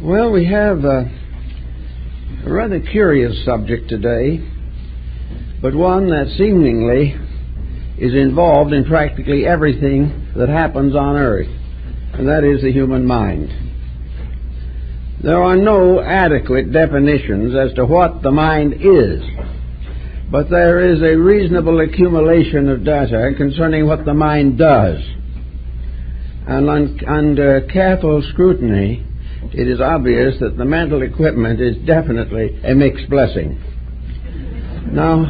Well, we have a rather curious subject today, but one that seemingly is involved in practically everything that happens on earth, and that is the human mind. There are no adequate definitions as to what the mind is, but there is a reasonable accumulation of data concerning what the mind does. And under careful scrutiny, it is obvious that the mental equipment is definitely a mixed blessing. Now,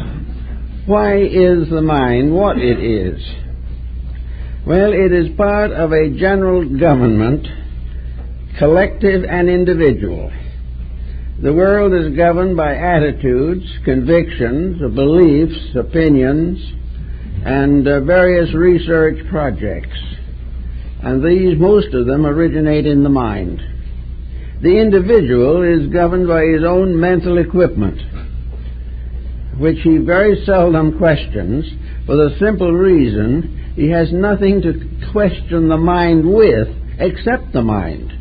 why is the mind what it is? Well, it is part of a general government, collective and individual. The world is governed by attitudes, convictions, beliefs, opinions, and various research projects. And these, most of them, originate in the mind. The individual is governed by his own mental equipment, which he very seldom questions, for the simple reason he has nothing to question the mind with except the mind.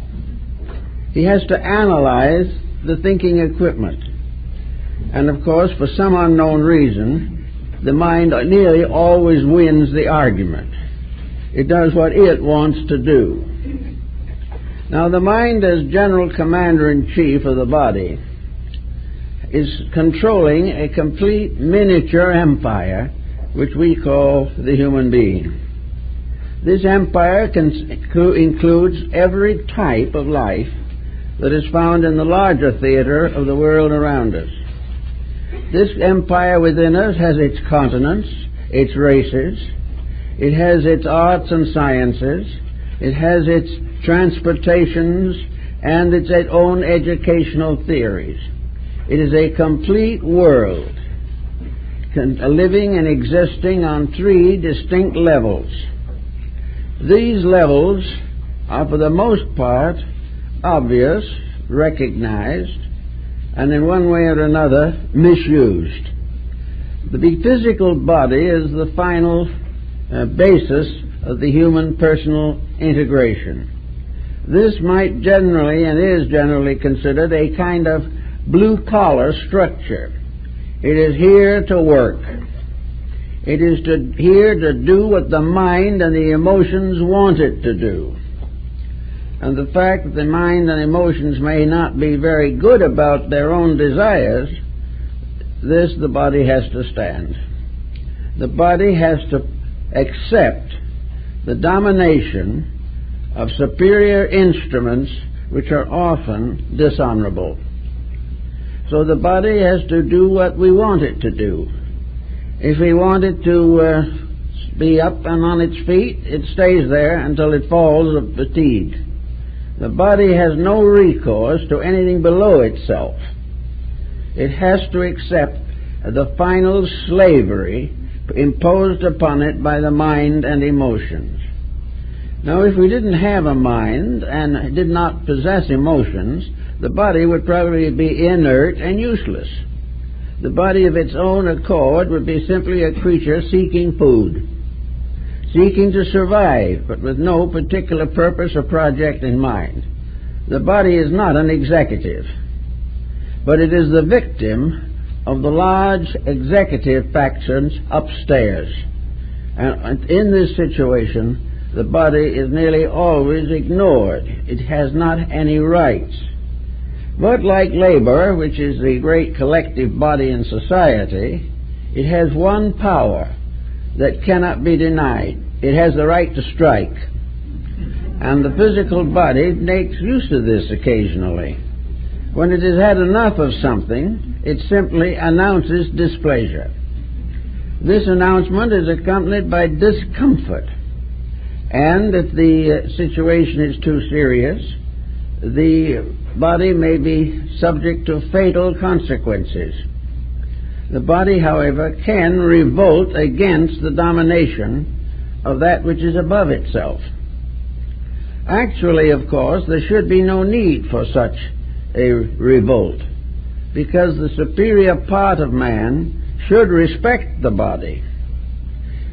He has to analyze the thinking equipment. And of course, for some unknown reason, the mind nearly always wins the argument. It does what it wants to do. Now, the mind, as general commander-in-chief of the body, is controlling a complete miniature empire, which we call the human being. This empire includes every type of life that is found in the larger theater of the world around us. This empire within us has its continents, its races, it has its arts and sciences, it has its transportations, and its own educational theories. It is a complete world, living and existing on three distinct levels. These levels are, for the most part, obvious, recognized, and in one way or another, misused. The physical body is the final basis of the human personal integration. This might generally and is generally considered a kind of blue-collar structure. It is here to work. It is here to do what the mind and the emotions want it to do. And the fact that the mind and emotions may not be very good about their own desires, this the body has to stand. The body has to accept the domination of superior instruments which are often dishonorable. So the body has to do what we want it to do. If we want it to be up and on its feet, it stays there until it falls of fatigue. The body has no recourse to anything below itself. It has to accept the final slavery imposed upon it by the mind and emotions. Now, if we didn't have a mind and did not possess emotions, the body would probably be inert and useless. The body of its own accord would be simply a creature seeking food, seeking to survive, but with no particular purpose or project in mind. The body is not an executive, but it is the victim of the large executive factions upstairs. And in this situation, the body is nearly always ignored. It has not any rights. But like labor, which is the great collective body in society, it has one power that cannot be denied. It has the right to strike. And the physical body makes use of this occasionally. When it has had enough of something, it simply announces displeasure. This announcement is accompanied by discomfort. And if the situation is too serious, the body may be subject to fatal consequences. The body, however, can revolt against the domination of that which is above itself. Actually, of course, there should be no need for such a revolt, because the superior part of man should respect the body,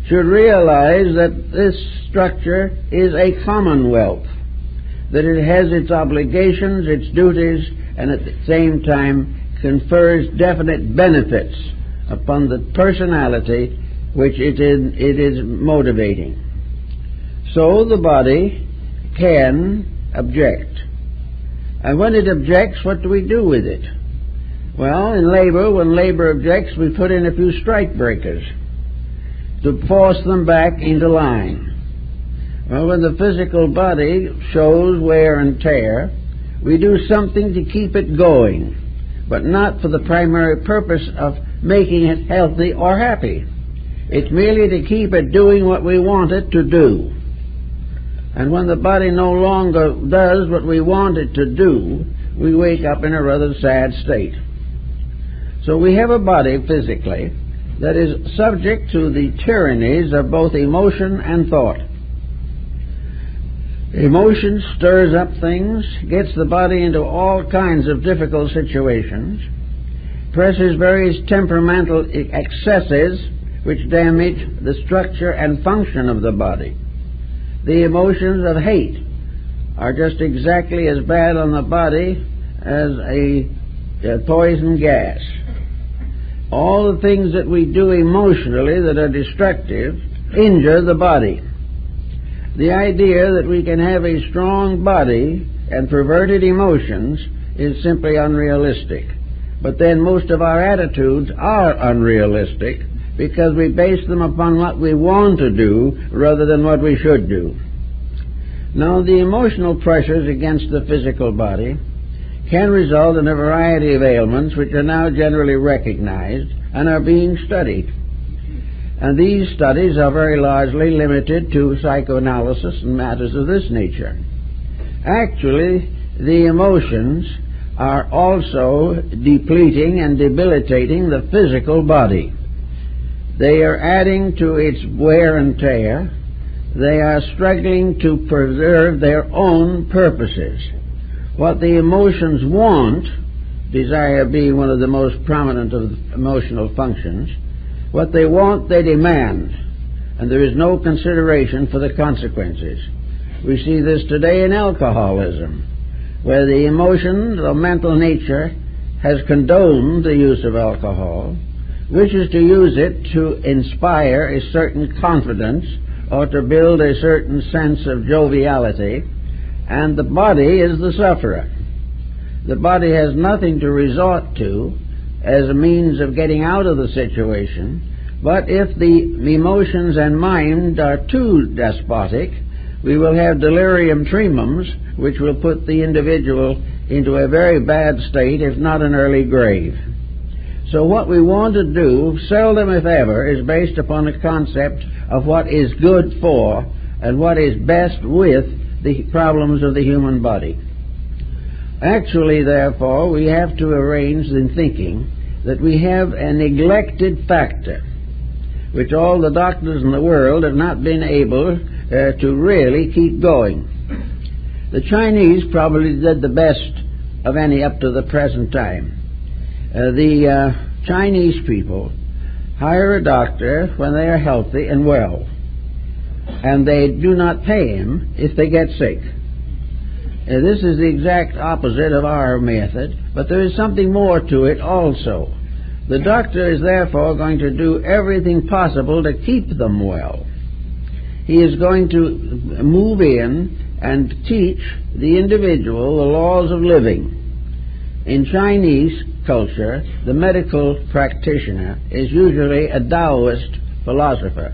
should realize that this structure is a commonwealth, that it has its obligations, its duties, and at the same time confers definite benefits upon the personality which it is motivating. So the body can object. And when it objects, what do we do with it? Well, in labor, when labor objects, we put in a few strike breakers to force them back into line. Well, when the physical body shows wear and tear, we do something to keep it going, but not for the primary purpose of making it healthy or happy. It's merely to keep it doing what we want it to do. And when the body no longer does what we want it to do, we wake up in a rather sad state. So we have a body physically that is subject to the tyrannies of both emotion and thought. Emotion stirs up things, gets the body into all kinds of difficult situations, presses various temperamental excesses which damage the structure and function of the body. The emotions of hate are just exactly as bad on the body as a poison gas. All the things that we do emotionally that are destructive injure the body. The idea that we can have a strong body and perverted emotions is simply unrealistic. But then most of our attitudes are unrealistic because we base them upon what we want to do rather than what we should do. Now, the emotional pressures against the physical body can result in a variety of ailments which are now generally recognized and are being studied. And these studies are very largely limited to psychoanalysis and matters of this nature. Actually, the emotions are also depleting and debilitating the physical body. They are adding to its wear and tear. They are struggling to preserve their own purposes. What the emotions want, desire being one of the most prominent of emotional functions, what they want, they demand, and there is no consideration for the consequences. We see this today in alcoholism, where the emotion, the mental nature, has condoned the use of alcohol, wishes to use it to inspire a certain confidence or to build a certain sense of joviality, and the body is the sufferer. The body has nothing to resort to as a means of getting out of the situation, but if the emotions and mind are too despotic, we will have delirium tremens, which will put the individual into a very bad state, if not an early grave. So what we want to do, seldom if ever, is based upon a concept of what is good for and what is best with the problems of the human body. Actually, therefore, we have to arrange in thinking that we have a neglected factor, which all the doctors in the world have not been able to really keep going. The Chinese probably did the best of any up to the present time. The Chinese people hire a doctor when they are healthy and well, and they do not pay him if they get sick. This is the exact opposite of our method, but there is something more to it also. The doctor is therefore going to do everything possible to keep them well. He is going to move in and teach the individual the laws of living. In Chinese culture, the medical practitioner is usually a Taoist philosopher.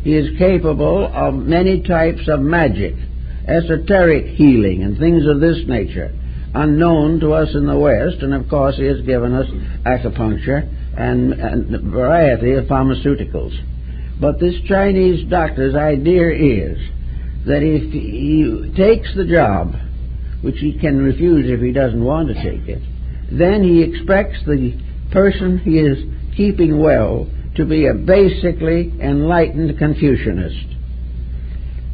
He is capable of many types of magic, esoteric healing, and things of this nature, unknown to us in the West, and of course he has given us acupuncture and a variety of pharmaceuticals. But this Chinese doctor's idea is that if he takes the job, which he can refuse if he doesn't want to take it, then he expects the person he is keeping well to be a basically enlightened Confucianist.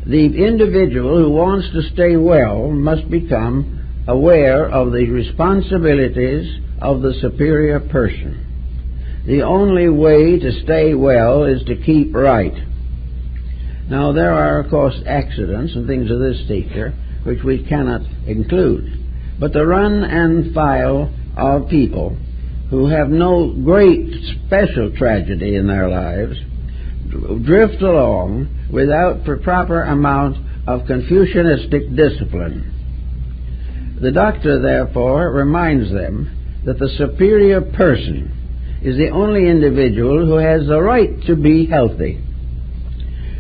The individual who wants to stay well must become aware of the responsibilities of the superior person. The only way to stay well is to keep right. Now, there are, of course, accidents and things of this nature which we cannot include. But the run and file of people who have no great special tragedy in their lives drift along without the proper amount of Confucianistic discipline. The doctor, therefore, reminds them that the superior person is the only individual who has the right to be healthy.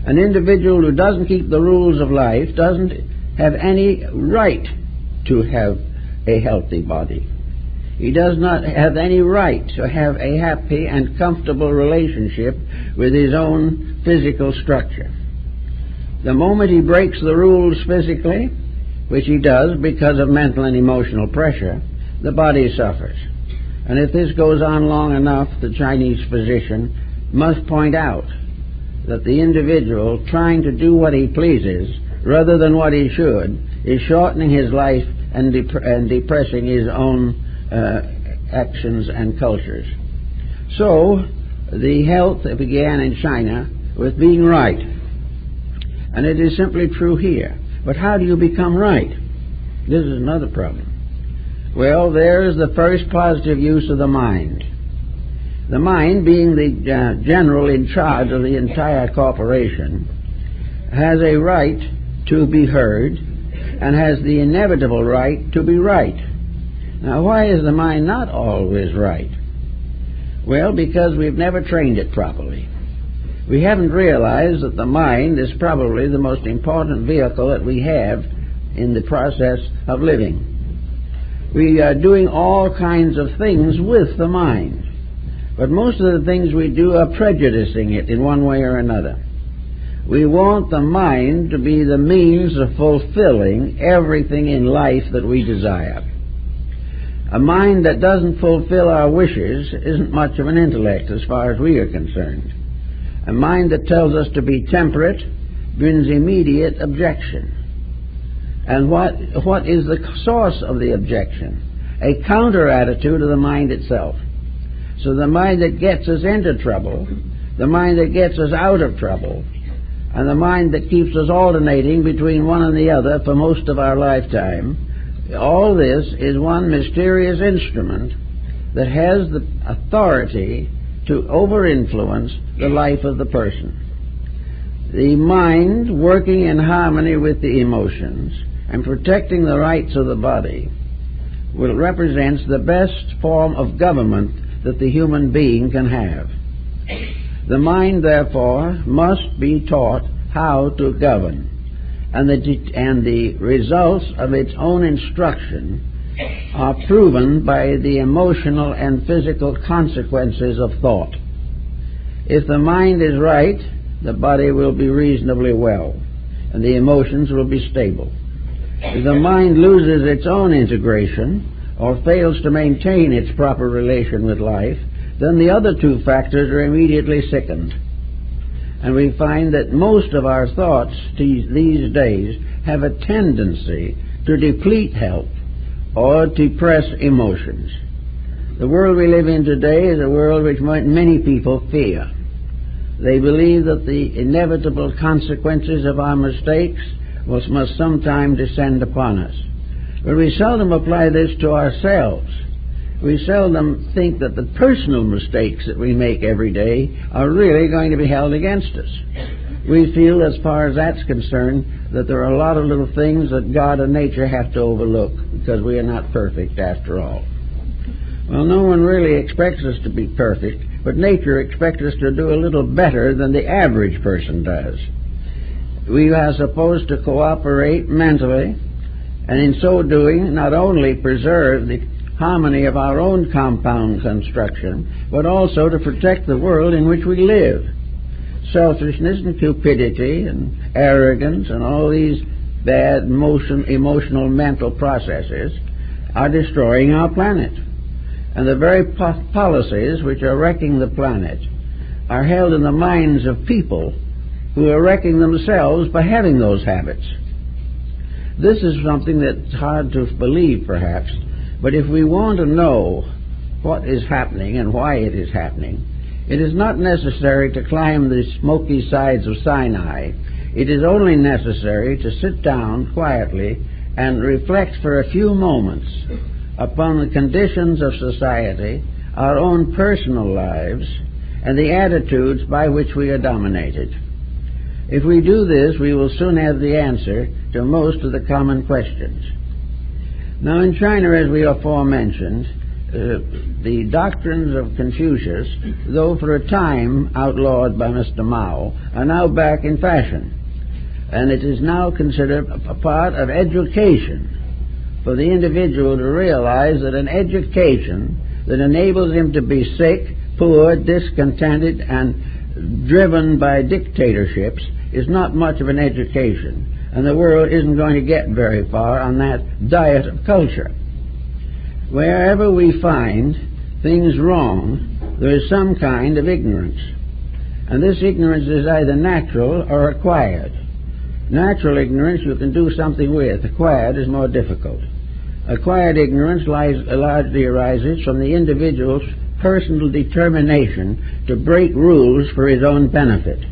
An individual who doesn't keep the rules of life doesn't have any right to have a healthy body. He does not have any right to have a happy and comfortable relationship with his own physical structure. The moment he breaks the rules physically, which he does because of mental and emotional pressure, the body suffers. And if this goes on long enough, the Chinese physician must point out that the individual trying to do what he pleases rather than what he should is shortening his life and depressing his own actions and cultures. So the health began in China with being right, and it is simply true here. But how do you become right? This is another problem. Well, there's the first positive use of the mind. The mind, being the general in charge of the entire corporation, has a right to be heard and has the inevitable right to be right. Now, why is the mind not always right? Well, because we've never trained it properly. We haven't realized that the mind is probably the most important vehicle that we have in the process of living. We are doing all kinds of things with the mind, but most of the things we do are prejudicing it in one way or another. We want the mind to be the means of fulfilling everything in life that we desire. A mind that doesn't fulfill our wishes isn't much of an intellect as far as we are concerned. A mind that tells us to be temperate brings immediate objection. And what is the source of the objection? A counter-attitude of the mind itself. So the mind that gets us into trouble, the mind that gets us out of trouble, and the mind that keeps us alternating between one and the other for most of our lifetime, all this is one mysterious instrument that has the authority to over-influence the life of the person. The mind, working in harmony with the emotions and protecting the rights of the body, represents the best form of government that the human being can have. The mind, therefore, must be taught how to govern, and the results of its own instruction are proven by the emotional and physical consequences of thought. If the mind is right, the body will be reasonably well, and the emotions will be stable. If the mind loses its own integration, or fails to maintain its proper relation with life, then the other two factors are immediately sickened. And we find that most of our thoughts these days have a tendency to deplete health or depress emotions. The world we live in today is a world which many people fear. They believe that the inevitable consequences of our mistakes must sometime descend upon us. But we seldom apply this to ourselves. We seldom think that the personal mistakes that we make every day are really going to be held against us. We feel, as far as that's concerned, that there are a lot of little things that God and nature have to overlook because we are not perfect after all. Well, no one really expects us to be perfect, but nature expects us to do a little better than the average person does. We are supposed to cooperate mentally, and in so doing not only preserve the harmony of our own compound construction, but also to protect the world in which we live. Selfishness and cupidity and arrogance and all these bad emotional mental processes are destroying our planet. And the very policies which are wrecking the planet are held in the minds of people who are wrecking themselves by having those habits. This is something that's hard to believe, perhaps, but if we want to know what is happening and why it is happening, it is not necessary to climb the smoky sides of Sinai. It is only necessary to sit down quietly and reflect for a few moments upon the conditions of society, our own personal lives, and the attitudes by which we are dominated. If we do this, we will soon have the answer to most of the common questions. Now, in China, as we aforementioned, the doctrines of Confucius, though for a time outlawed by Mr. Mao, are now back in fashion. And it is now considered a part of education for the individual to realize that an education that enables him to be sick, poor, discontented, and driven by dictatorships is not much of an education, and the world isn't going to get very far on that diet of culture. Wherever we find things wrong, there is some kind of ignorance, and this ignorance is either natural or acquired. Natural ignorance you can do something with. Acquired is more difficult. Acquired ignorance largely arises from the individual's personal determination to break rules for his own benefit,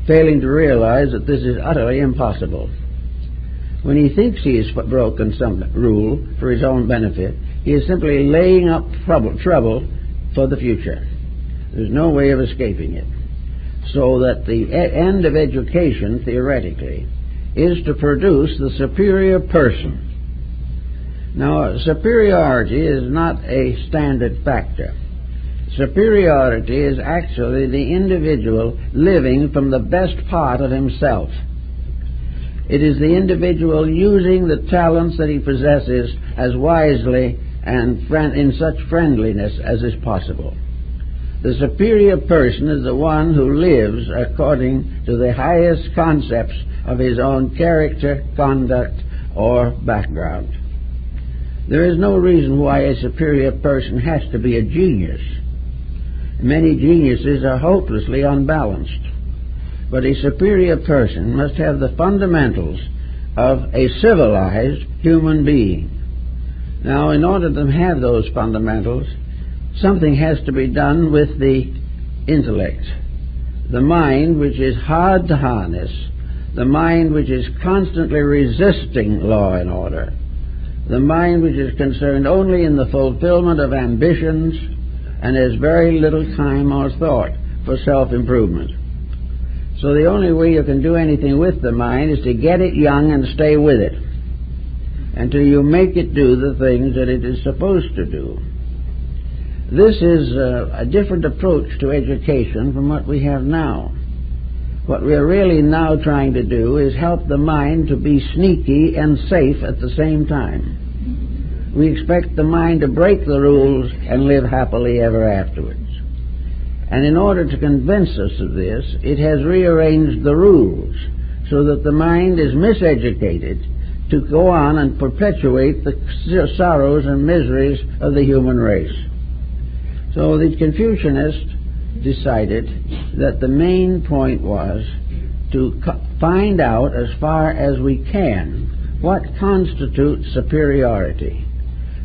failing to realize that this is utterly impossible. When he thinks he has broken some rule for his own benefit, he is simply laying up trouble for the future. There's no way of escaping it. So that the end of education, theoretically, is to produce the superior person. Now, superiority is not a standard factor. Superiority is actually the individual living from the best part of himself. It is the individual using the talents that he possesses as wisely and in such friendliness as is possible. The superior person is the one who lives according to the highest concepts of his own character, conduct, or background. There is no reason why a superior person has to be a genius. Many geniuses are hopelessly unbalanced. But a superior person must have the fundamentals of a civilized human being. Now, in order to have those fundamentals, something has to be done with the intellect, the mind which is hard to harness, the mind which is constantly resisting law and order, the mind which is concerned only in the fulfillment of ambitions and has very little time or thought for self-improvement. So the only way you can do anything with the mind is to get it young and stay with it until you make it do the things that it is supposed to do. This is a different approach to education from what we have now. What we are really now trying to do is help the mind to be sneaky and safe at the same time. We expect the mind to break the rules and live happily ever afterwards. And in order to convince us of this, it has rearranged the rules so that the mind is miseducated to go on and perpetuate the sorrows and miseries of the human race. So the Confucianists decided that the main point was to find out, as far as we can, what constitutes superiority.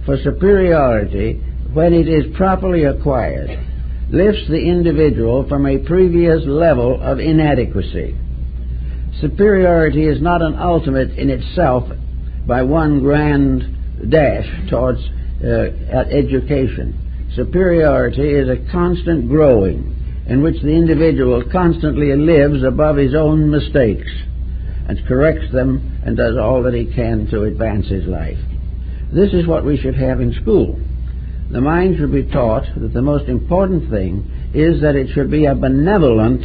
For superiority, when it is properly acquired, lifts the individual from a previous level of inadequacy. Superiority is not an ultimate in itself by one grand dash towards education. Superiority is a constant growing in which the individual constantly lives above his own mistakes and corrects them and does all that he can to advance his life. This is what we should have in school. The mind should be taught that the most important thing is that it should be a benevolent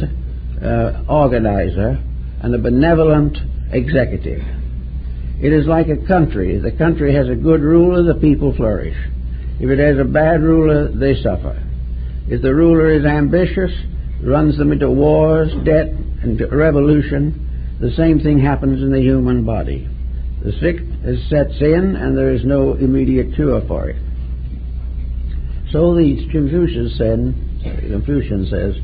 organizer and a benevolent executive. It is like a country. The country has a good ruler, the people flourish. If it has a bad ruler, they suffer. If the ruler is ambitious, runs them into wars, debt, and revolution, the same thing happens in the human body. The sickness sets in, and there is no immediate cure for it. So the Confucian says,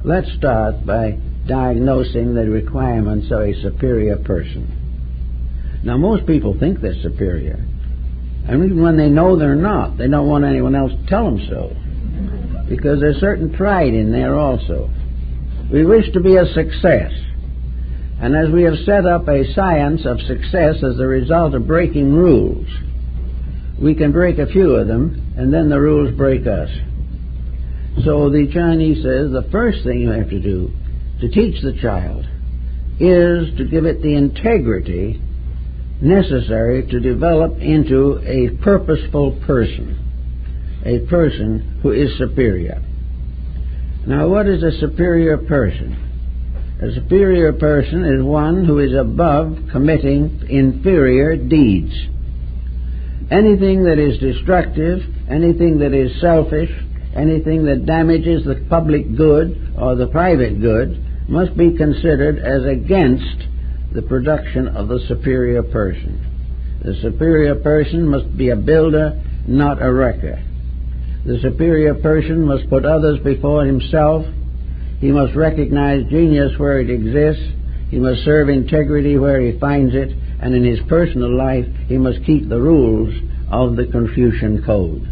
let's start by diagnosing the requirements of a superior person. Now, most people think they're superior. And even when they know they're not, they don't want anyone else to tell them so. Because there's certain pride in there also. We wish to be a success. And as we have set up a science of success as a result of breaking rules, we can break a few of them, and then the rules break us. So the Chinese says the first thing you have to do to teach the child is to give it the integrity necessary to develop into a purposeful person, a person who is superior. Now, what is a superior person? A superior person is one who is above committing inferior deeds. Anything that is destructive, anything that is selfish, anything that damages the public good or the private good must be considered as against the production of the superior person. The superior person must be a builder, not a wrecker. The superior person must put others before himself. He must recognize genius where it exists. He must serve integrity where he finds it. And in his personal life, he must keep the rules of the Confucian Code.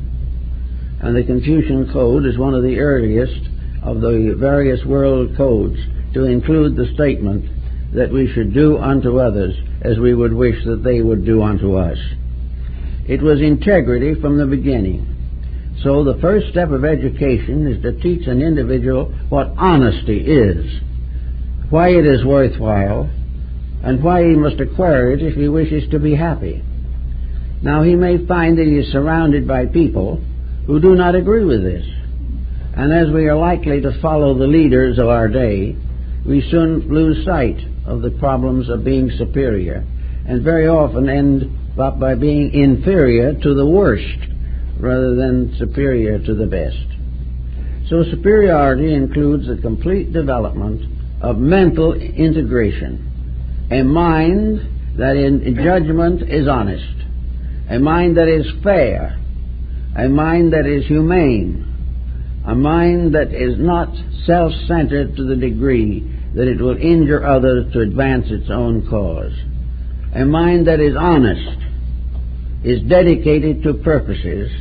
And the Confucian Code is one of the earliest of the various world codes to include the statement that we should do unto others as we would wish that they would do unto us. It was integrity from the beginning. So the first step of education is to teach an individual what honesty is, why it is worthwhile, and why he must acquire it if he wishes to be happy. Now, he may find that he is surrounded by people who do not agree with this. And as we are likely to follow the leaders of our day, we soon lose sight of the problems of being superior, and very often end up by being inferior to the worst rather than superior to the best. So superiority includes the complete development of mental integration, a mind that in judgment is honest, a mind that is fair, a mind that is humane, a mind that is not self-centered to the degree that it will injure others to advance its own cause, a mind that is honest, is dedicated to purposes,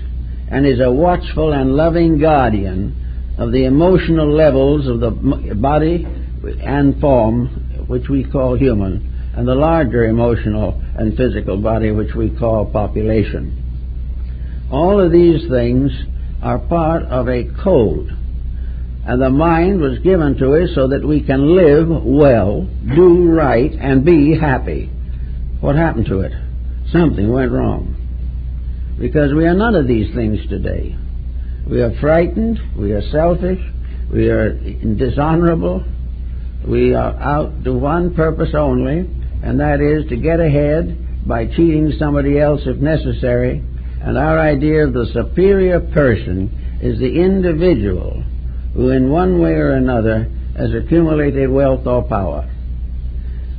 and is a watchful and loving guardian of the emotional levels of the body and form which we call human, and the larger emotional and physical body which we call population. All of these things are part of a code, and the mind was given to us so that we can live well, do right, and be happy. What happened to it? Something went wrong. Because we are none of these things today. We are frightened, we are selfish, we are dishonorable, we are out to one purpose only, and that is to get ahead by cheating somebody else if necessary. And our idea of the superior person is the individual who in one way or another has accumulated wealth or power,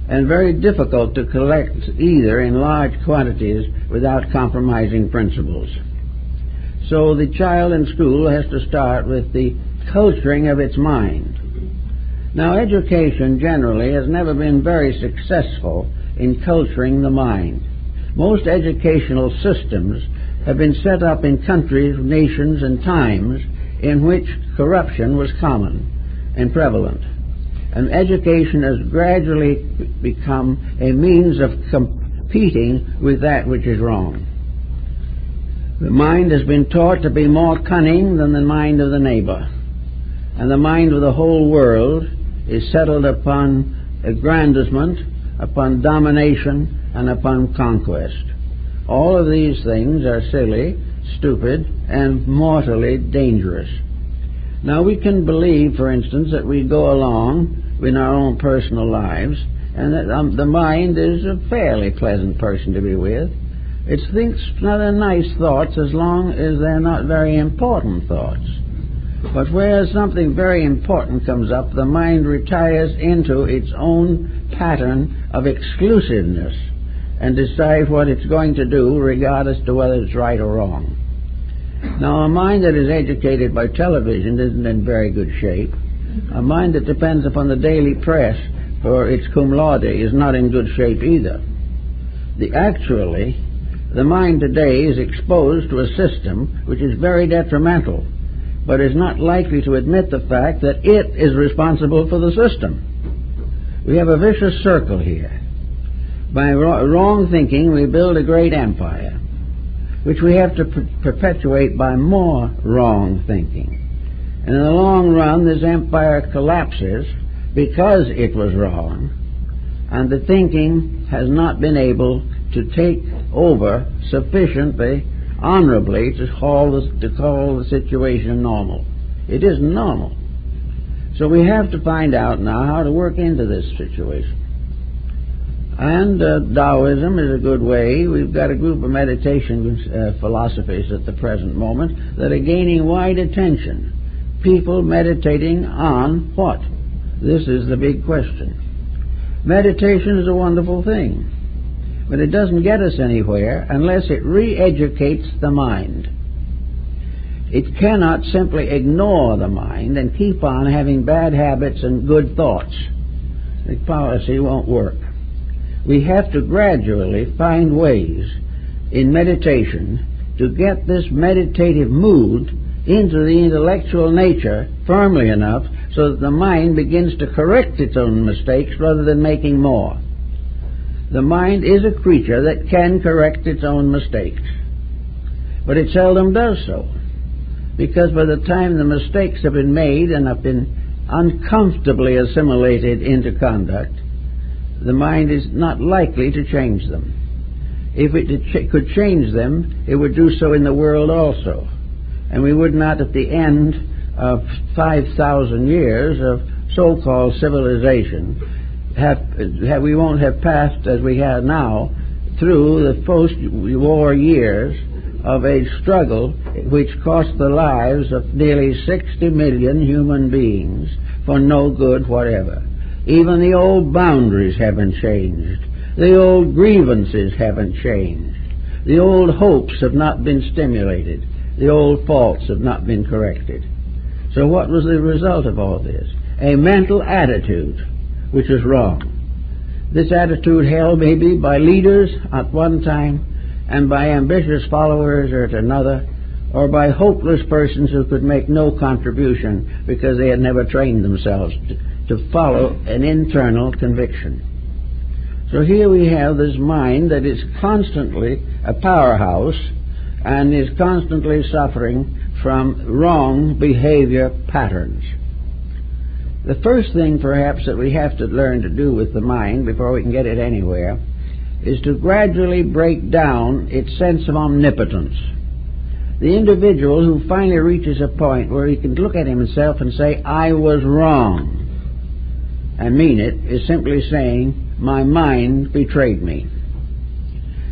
and very difficult to collect either in large quantities without compromising principles. So the child in school has to start with the culturing of its mind. Now, education generally has never been very successful in culturing the mind. Most educational systems have been set up in countries, nations, and times in which corruption was common and prevalent. And education has gradually become a means of competing with that which is wrong. The mind has been taught to be more cunning than the mind of the neighbor, and the mind of the whole world is settled upon aggrandizement, upon domination, and upon conquest. All of these things are silly, stupid, and mortally dangerous. Now, we can believe, for instance, that we go along in our own personal lives, and that the mind is a fairly pleasant person to be with. It thinks rather nice thoughts as long as they're not very important thoughts. But whereas something very important comes up, the mind retires into its own pattern of exclusiveness and decides what it's going to do regardless to whether it's right or wrong. Now, a mind that is educated by television isn't in very good shape. A mind that depends upon the daily press for its cum laude is not in good shape either. The mind today is exposed to a system which is very detrimental, but is not likely to admit the fact that it is responsible for the system. We have a vicious circle here. By wrong thinking, we build a great empire, which we have to perpetuate by more wrong thinking. And in the long run, this empire collapses because it was wrong, and the thinking has not been able to take over sufficiently honorably to call the situation normal. It isn't normal. So we have to find out now how to work into this situation. And Taoism is a good way. We've got a group of meditation philosophies at the present moment that are gaining wide attention. People meditating on what? This is the big question. Meditation is a wonderful thing, but it doesn't get us anywhere unless it re-educates the mind. It cannot simply ignore the mind and keep on having bad habits and good thoughts. The policy won't work. We have to gradually find ways in meditation to get this meditative mood into the intellectual nature firmly enough so that the mind begins to correct its own mistakes rather than making more. The mind is a creature that can correct its own mistakes, but it seldom does so, because by the time the mistakes have been made and have been uncomfortably assimilated into conduct, the mind is not likely to change them. If it could change them, it would do so in the world also. And we would not, at the end of 5,000 years of so-called civilization, we won't have passed, as we have now, through the post-war years of a struggle which cost the lives of nearly 60 million human beings for no good whatever. Even the old boundaries haven't changed. The old grievances haven't changed. The old hopes have not been stimulated. The old faults have not been corrected. So what was the result of all this? A mental attitude which is wrong. This attitude held maybe by leaders at one time and by ambitious followers at another, or by hopeless persons who could make no contribution because they had never trained themselves to follow an internal conviction. So here we have this mind that is constantly a powerhouse and is constantly suffering from wrong behavior patterns. The first thing perhaps that we have to learn to do with the mind before we can get it anywhere is to gradually break down its sense of omnipotence. The individual who finally reaches a point where he can look at himself and say, I was wrong, and mean it, is simply saying, my mind betrayed me.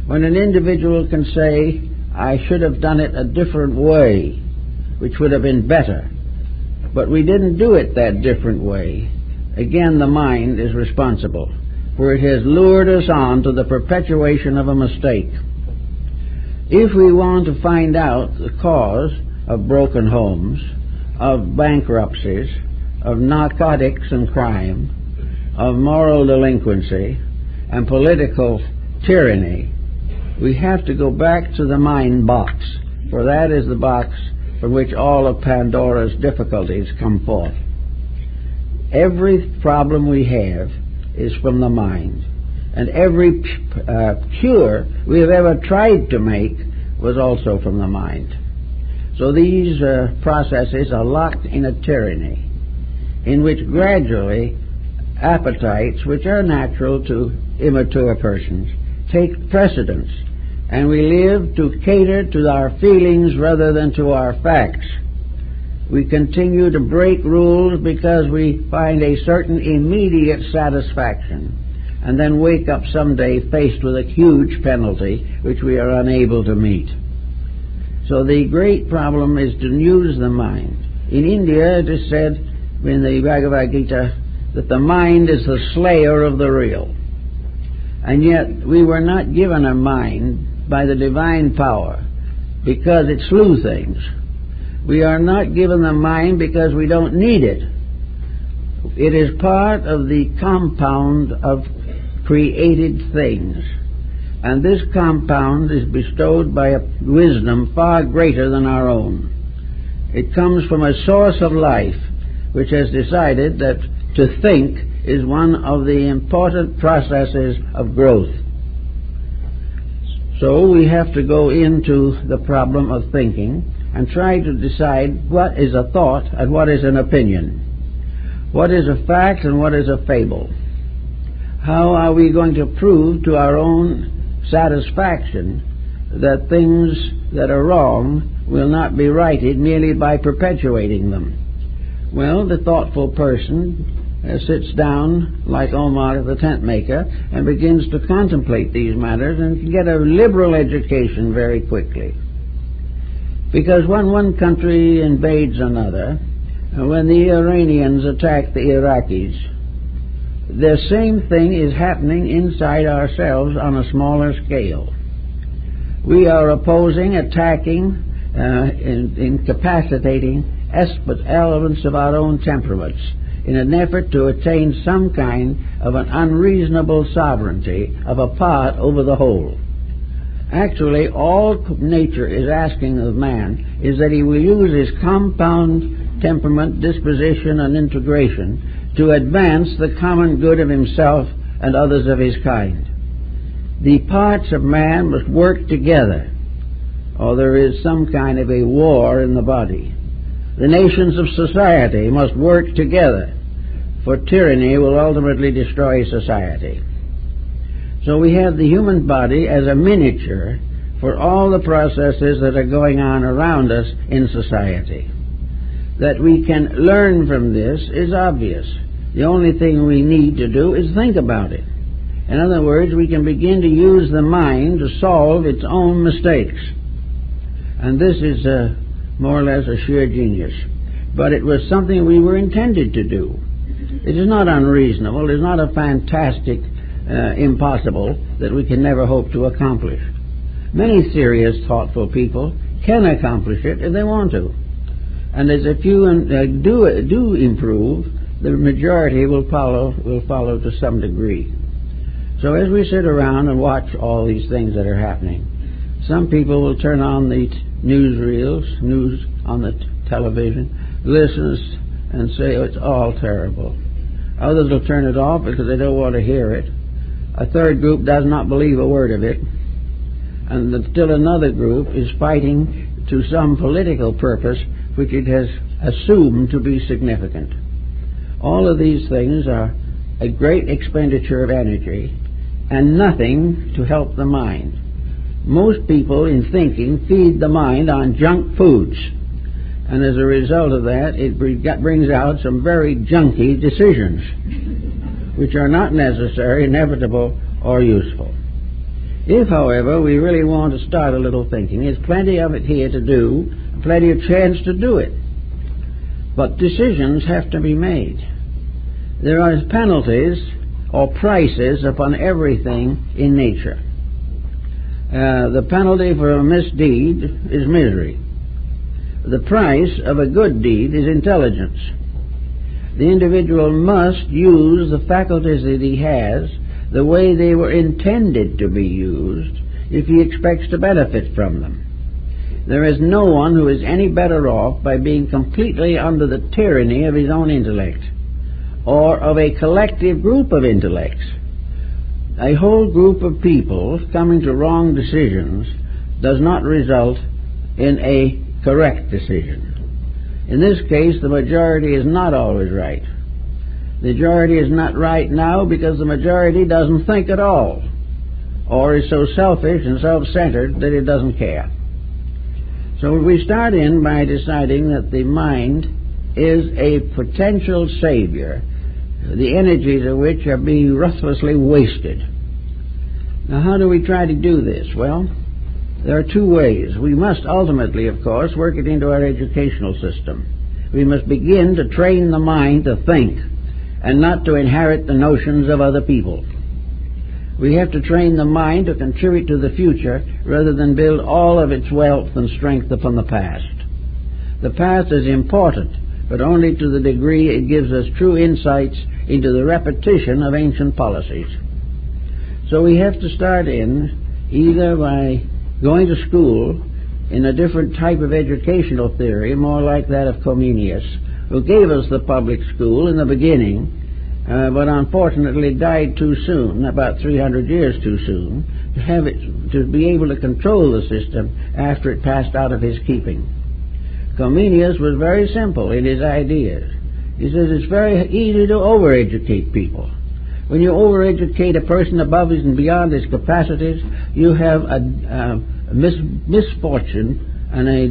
When an individual can say, I should have done it a different way, which would have been better, but we didn't do it that different way, again the mind is responsible, for it has lured us on to the perpetuation of a mistake. If we want to find out the cause of broken homes, of bankruptcies, of narcotics and crime, of moral delinquency and political tyranny, we have to go back to the mind box, for that is the box from which all of Pandora's difficulties come forth. Every problem we have is from the mind, and every cure we have ever tried to make was also from the mind. So these processes are locked in a tyranny in which gradually appetites, which are natural to immature persons, take precedence, and we live to cater to our feelings rather than to our facts. We continue to break rules because we find a certain immediate satisfaction, and then wake up someday faced with a huge penalty which we are unable to meet. So the great problem is to use the mind. In India it is said in the Bhagavad Gita that the mind is the slayer of the real. And yet we were not given a mind by the divine power because it slew things. We are not given the mind because we don't need it. It is part of the compound of created things. And this compound is bestowed by a wisdom far greater than our own. It comes from a source of life which has decided that to think is one of the important processes of growth. So we have to go into the problem of thinking and try to decide what is a thought and what is an opinion. What is a fact and what is a fable? How are we going to prove to our own satisfaction that things that are wrong will not be righted merely by perpetuating them? Well, the thoughtful person sits down like Omar the tent maker and begins to contemplate these matters and can get a liberal education very quickly. Because when one country invades another, when the Iranians attack the Iraqis, the same thing is happening inside ourselves on a smaller scale. We are opposing, attacking, incapacitating elements of our own temperaments in an effort to attain some kind of an unreasonable sovereignty of a part over the whole. Actually, all nature is asking of man is that he will use his compound temperament, disposition, and integration to advance the common good of himself and others of his kind. The parts of man must work together, or there is some kind of a war in the body. The nations of society must work together, for tyranny will ultimately destroy society. So we have the human body as a miniature for all the processes that are going on around us in society. That we can learn from this is obvious. The only thing we need to do is think about it. In other words, we can begin to use the mind to solve its own mistakes. And this is more or less a sheer genius. But it was something we were intended to do. It is not unreasonable. It is not a fantastic impossible that we can never hope to accomplish. Many serious, thoughtful people can accomplish it if they want to. And as if you do improve, the majority will follow to some degree. So as we sit around and watch all these things that are happening, some people will turn on the newsreels, news on the television, listen and say, oh, it's all terrible. Others will turn it off because they don't want to hear it. A third group does not believe a word of it. And still another group is fighting to some political purpose which it has assumed to be significant. All of these things are a great expenditure of energy and nothing to help the mind. Most people in thinking feed the mind on junk foods, and as a result of that it brings out some very junky decisions which are not necessary, inevitable, or useful. If, however, we really want to start a little thinking, there's plenty of it here to do, plenty of chance to do it. But decisions have to be made. There are penalties or prices upon everything in nature. The penalty for a misdeed is misery. The price of a good deed is intelligence. The individual must use the faculties that he has the way they were intended to be used if he expects to benefit from them. There is no one who is any better off by being completely under the tyranny of his own intellect or of a collective group of intellects. A whole group of people coming to wrong decisions does not result in a correct decision. In this case, the majority is not always right. The majority is not right now because the majority doesn't think at all, or is so selfish and self-centered that it doesn't care. So we start in by deciding that the mind is a potential savior, the energies of which are being ruthlessly wasted. Now, how do we try to do this? Well, there are two ways. We must ultimately, of course, work it into our educational system. We must begin to train the mind to think and not to inherit the notions of other people. We have to train the mind to contribute to the future rather than build all of its wealth and strength upon the past. The past is important, but only to the degree it gives us true insights into the repetition of ancient policies. So we have to start in either by going to school in a different type of educational theory, more like that of Comenius, who gave us the public school in the beginning but unfortunately died too soon, about 300 years too soon, to be able to control the system after it passed out of his keeping. Comenius was very simple in his ideas. He says it's very easy to overeducate people. When you overeducate a person above his and beyond his capacities, you have a misfortune and a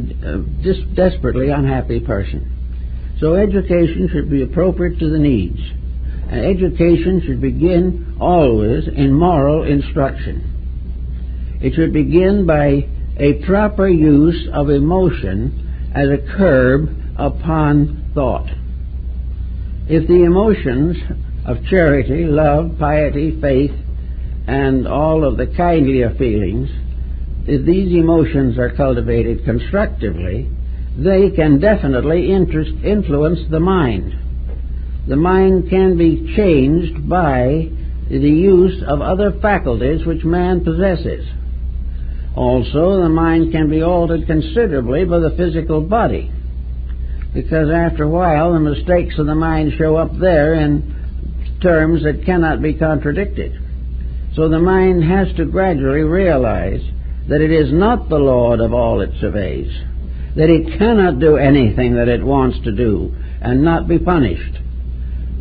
desperately unhappy person. So education should be appropriate to the needs. And education should begin always in moral instruction. It should begin by a proper use of emotion as a curb upon thought. If the emotions of charity, love, piety, faith, and all of the kindlier feelings, if these emotions are cultivated constructively, they can definitely influence the mind. The mind can be changed by the use of other faculties which man possesses. Also, the mind can be altered considerably by the physical body, because after a while the mistakes of the mind show up there in terms that cannot be contradicted. So the mind has to gradually realize that it is not the lord of all it surveys, that it cannot do anything that it wants to do and not be punished.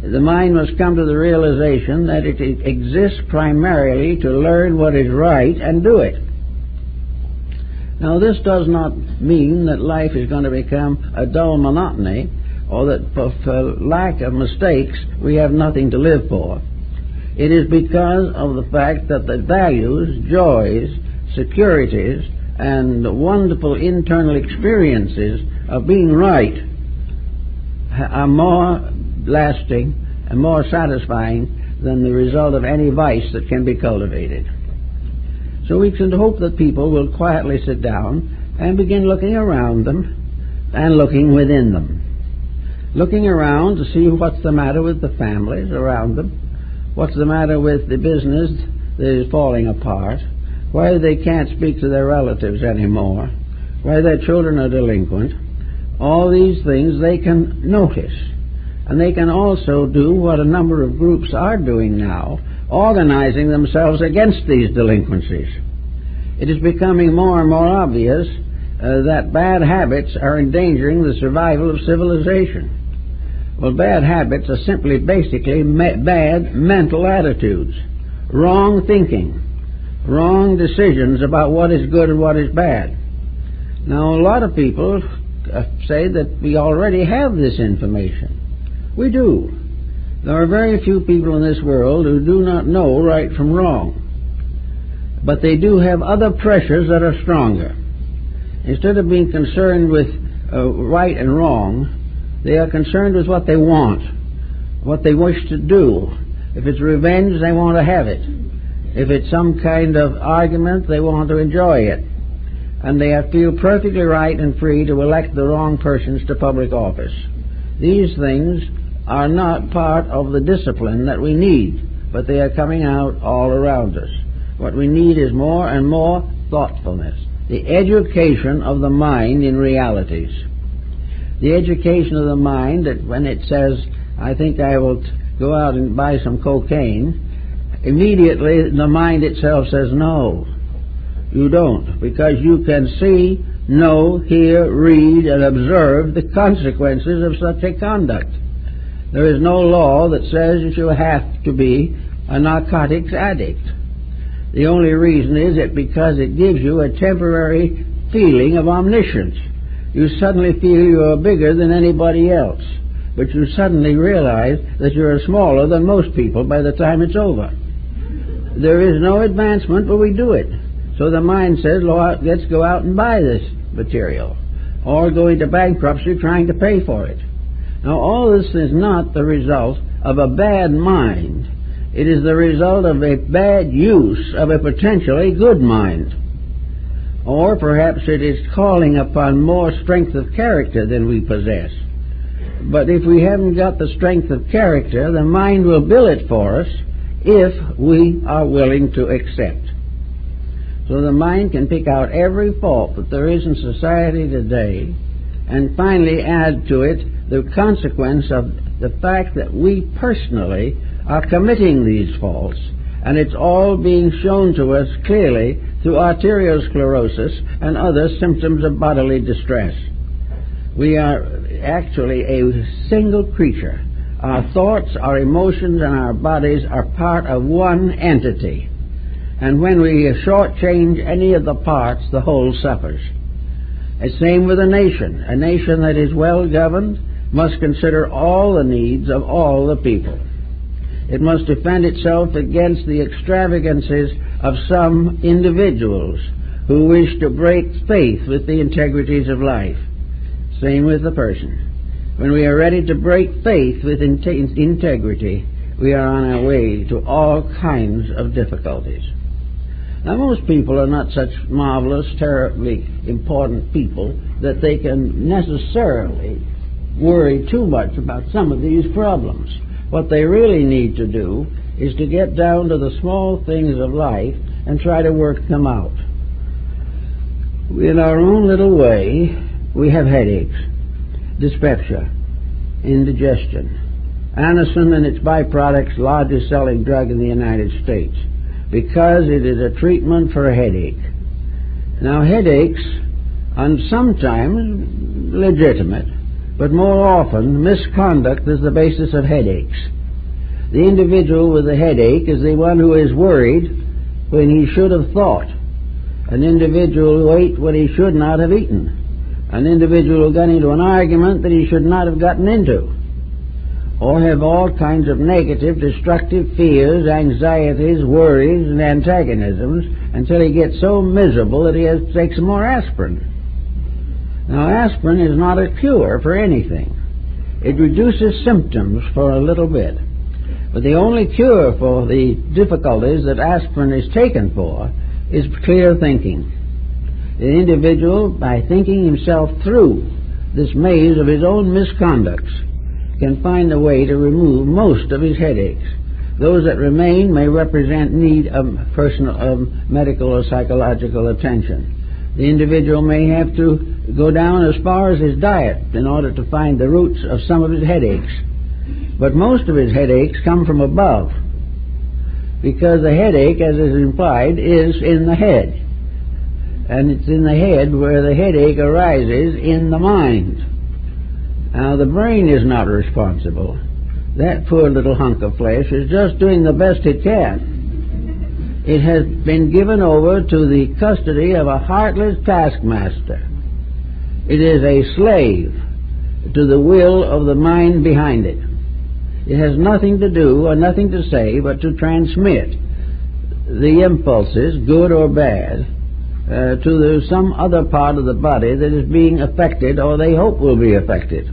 The mind must come to the realization that it exists primarily to learn what is right and do it. Now, this does not mean that life is going to become a dull monotony, or that for lack of mistakes we have nothing to live for. It is because of the fact that the values, joys, securities, and wonderful internal experiences of being right are more lasting and more satisfying than the result of any vice that can be cultivated. So we can hope that people will quietly sit down and begin looking around them and looking within them. Looking around to see what's the matter with the families around them, what's the matter with the business that is falling apart, why they can't speak to their relatives anymore, why their children are delinquent. All these things they can notice. And they can also do what a number of groups are doing now, organizing themselves against these delinquencies. It is becoming more and more obvious that bad habits are endangering the survival of civilization. Well, bad habits are simply basically bad mental attitudes, wrong thinking, wrong decisions about what is good and what is bad. Now, a lot of people say that we already have this information. We do. There are very few people in this world who do not know right from wrong. But they do have other pressures that are stronger. Instead of being concerned with right and wrong, they are concerned with what they want, what they wish to do. If it's revenge, they want to have it. If it's some kind of argument, they want to enjoy it. And they feel perfectly right and free to elect the wrong persons to public office. These things are not part of the discipline that we need, but they are coming out all around us. What we need is more and more thoughtfulness, the education of the mind in realities. The education of the mind that when it says, I think I will go out and buy some cocaine, immediately the mind itself says, no, you don't, because you can see, know, hear, read, and observe the consequences of such a conduct. There is no law that says that you have to be a narcotics addict. The only reason is that because it gives you a temporary feeling of omniscience. You suddenly feel you are bigger than anybody else, but you suddenly realize that you are smaller than most people by the time it's over. There is no advancement, but we do it. So the mind says, let's go out and buy this material, or go into bankruptcy trying to pay for it. Now, all this is not the result of a bad mind. It is the result of a bad use of a potentially good mind. Or perhaps it is calling upon more strength of character than we possess. But if we haven't got the strength of character, the mind will bill it for us if we are willing to accept. So the mind can pick out every fault that there is in society today and finally add to it the consequence of the fact that we personally are committing these faults, and it's all being shown to us clearly through arteriosclerosis and other symptoms of bodily distress. We are actually a single creature. Our thoughts, our emotions, and our bodies are part of one entity. And when we shortchange any of the parts, the whole suffers. The same with a nation. A nation that is well governed must consider all the needs of all the people. It must defend itself against the extravagances of some individuals who wish to break faith with the integrities of life. Same with the person. When we are ready to break faith with integrity, we are on our way to all kinds of difficulties. Now, most people are not such marvelous, terribly important people that they can necessarily worry too much about some of these problems. What they really need to do is to get down to the small things of life and try to work them out. In our own little way, we have headaches, dyspepsia, indigestion. Anacin and its byproducts, largest selling drug in the United States, because it is a treatment for a headache. Now, headaches are sometimes legitimate, but more often misconduct is the basis of headaches. The individual with a headache is the one who is worried when he should have thought. An individual who ate when he should not have eaten. An individual who got into an argument that he should not have gotten into. Or have all kinds of negative, destructive fears, anxieties, worries, and antagonisms until he gets so miserable that he has to take some more aspirin. Now, aspirin is not a cure for anything. It reduces symptoms for a little bit. But the only cure for the difficulties that aspirin is taken for is clear thinking. The individual, by thinking himself through this maze of his own misconducts, can find a way to remove most of his headaches. Those that remain may represent need of medical or psychological attention. The individual may have to go down as far as his diet in order to find the roots of some of his headaches. But most of his headaches come from above, because the headache, as is implied, is in the head. And it's in the head where the headache arises in the mind. Now, the brain is not responsible. That poor little hunk of flesh is just doing the best it can. It has been given over to the custody of a heartless taskmaster. It is a slave to the will of the mind behind it. It has nothing to do or nothing to say but to transmit the impulses, good or bad, to some other part of the body that is being affected or they hope will be affected.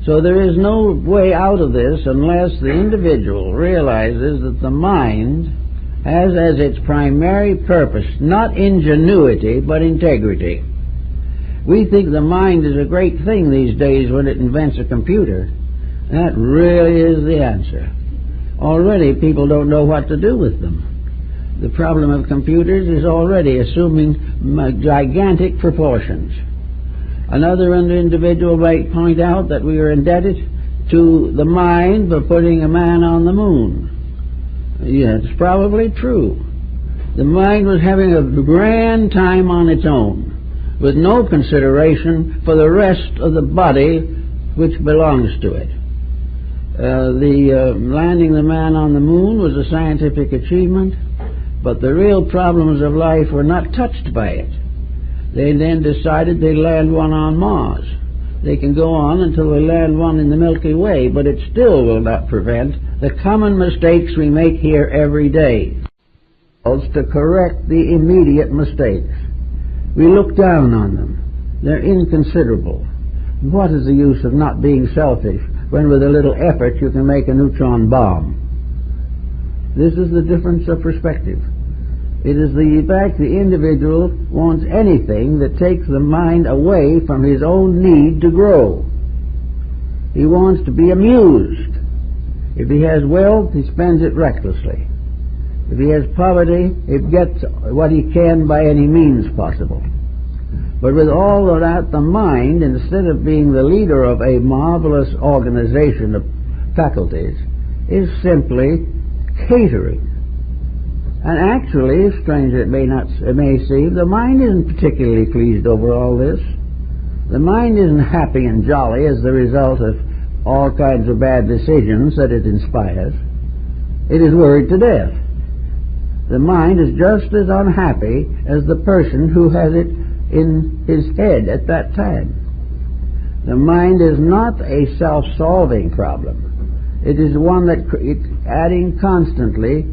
So there is no way out of this unless the individual realizes that the mind has as its primary purpose not ingenuity but integrity. We think the mind is a great thing these days when it invents a computer. That really is the answer. Already people don't know what to do with them. The problem of computers is already assuming gigantic proportions. Another individual might point out that we are indebted to the mind for putting a man on the moon. Yeah, it's probably true. The mind was having a grand time on its own, with no consideration for the rest of the body which belongs to it. Landing the man on the moon was a scientific achievement, but the real problems of life were not touched by it. They then decided they'd land one on Mars. They can go on until they land one in the Milky Way, but it still will not prevent the common mistakes we make here every day. To correct the immediate mistakes. We look down on them. They're inconsiderable. What is the use of not being selfish when with a little effort you can make a neutron bomb? This is the difference of perspective. It is the fact the individual wants anything that takes the mind away from his own need to grow. He wants to be amused. If he has wealth, he spends it recklessly. If he has poverty, he gets what he can by any means possible. But with all of that, the mind, instead of being the leader of a marvelous organization of faculties, is simply catering. And actually, strange it may seem, the mind isn't particularly pleased over all this. The mind isn't happy and jolly as the result of all kinds of bad decisions that it inspires. It is worried to death. The mind is just as unhappy as the person who has it in his head at that time. The mind is not a self-solving problem. It is one that it's adding constantly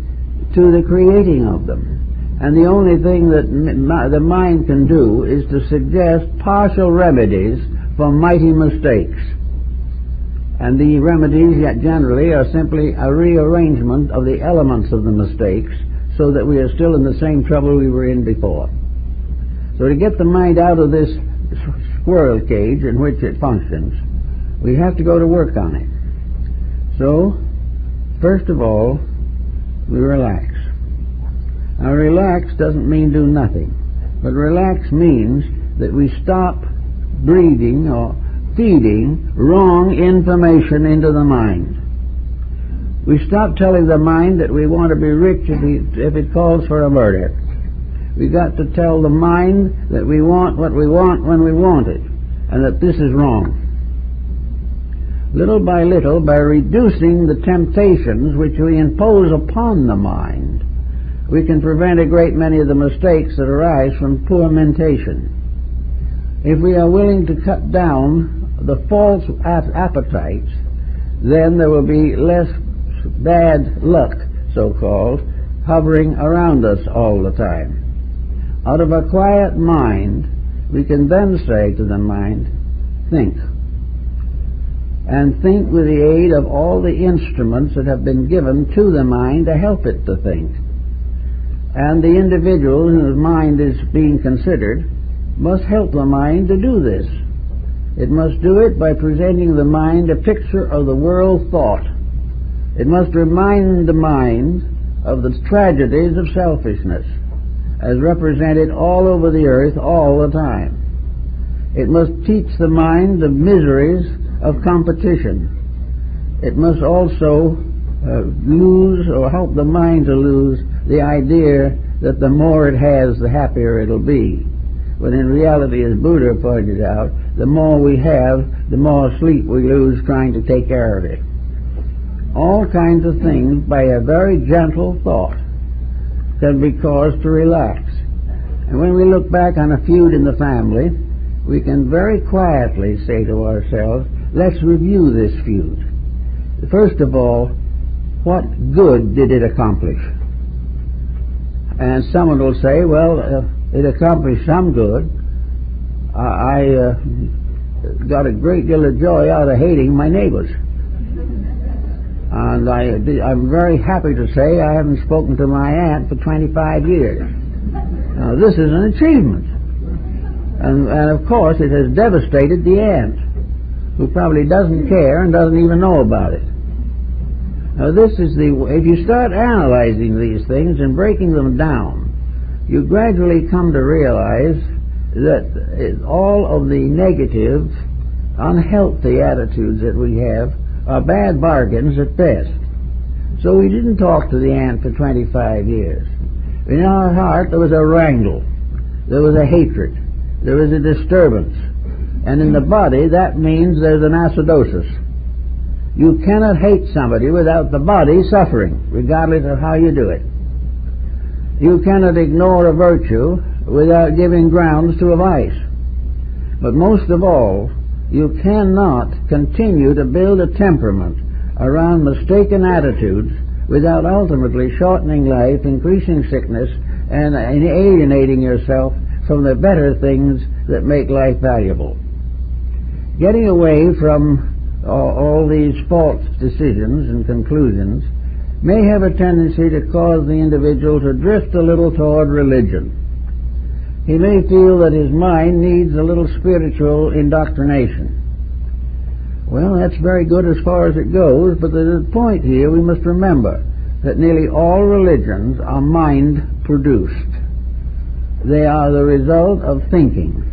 to the creating of them. And the only thing that the mind can do is to suggest partial remedies for mighty mistakes. And the remedies generally are simply a rearrangement of the elements of the mistakes so that we are still in the same trouble we were in before. So to get the mind out of this squirrel cage in which it functions, we have to go to work on it. So, first of all, we relax. Now, relax doesn't mean do nothing, but relax means that we stop breathing or feeding wrong information into the mind. We stop telling the mind that we want to be rich if it calls for a murder. We got to tell the mind that we want what we want when we want it, and that this is wrong. Little by little, by reducing the temptations which we impose upon the mind, we can prevent a great many of the mistakes that arise from poor mentation. If we are willing to cut down the false appetites, then there will be less bad luck, so-called, hovering around us all the time. Out of a quiet mind, we can then say to the mind, think. And think with the aid of all the instruments that have been given to the mind to help it to think. And the individual whose mind is being considered must help the mind to do this. It must do it by presenting the mind a picture of the world thought. It must remind the mind of the tragedies of selfishness, as represented all over the earth all the time. It must teach the mind the miseries of competition. It must also lose, or help the mind to lose, the idea that the more it has, the happier it'll be. When in reality, as Buddha pointed out, the more we have, the more sleep we lose trying to take care of it. All kinds of things, by a very gentle thought, can be caused to relax. And when we look back on a feud in the family, we can very quietly say to ourselves, let's review this feud. First of all, what good did it accomplish? And someone will say, well, it accomplished some good. I got a great deal of joy out of hating my neighbors. And I'm very happy to say I haven't spoken to my aunt for 25 years. Now, this is an achievement. And of course, it has devastated the aunt, who probably doesn't care and doesn't even know about it. Now, this is if you start analyzing these things and breaking them down, you gradually come to realize that all of the negative, unhealthy attitudes that we have are bad bargains at best. So we didn't talk to the aunt for 25 years. In our heart there was a wrangle, there was a hatred, there was a disturbance, and in the body that means there's an acidosis. You cannot hate somebody without the body suffering, regardless of how you do it. You cannot ignore a virtue without giving grounds to a vice. But most of all, you cannot continue to build a temperament around mistaken attitudes without ultimately shortening life, increasing sickness, and alienating yourself from the better things that make life valuable. Getting away from all these false decisions and conclusions may have a tendency to cause the individual to drift a little toward religion. He may feel that his mind needs a little spiritual indoctrination. Well, that's very good as far as it goes, but there's a point here we must remember, that nearly all religions are mind-produced. They are the result of thinking.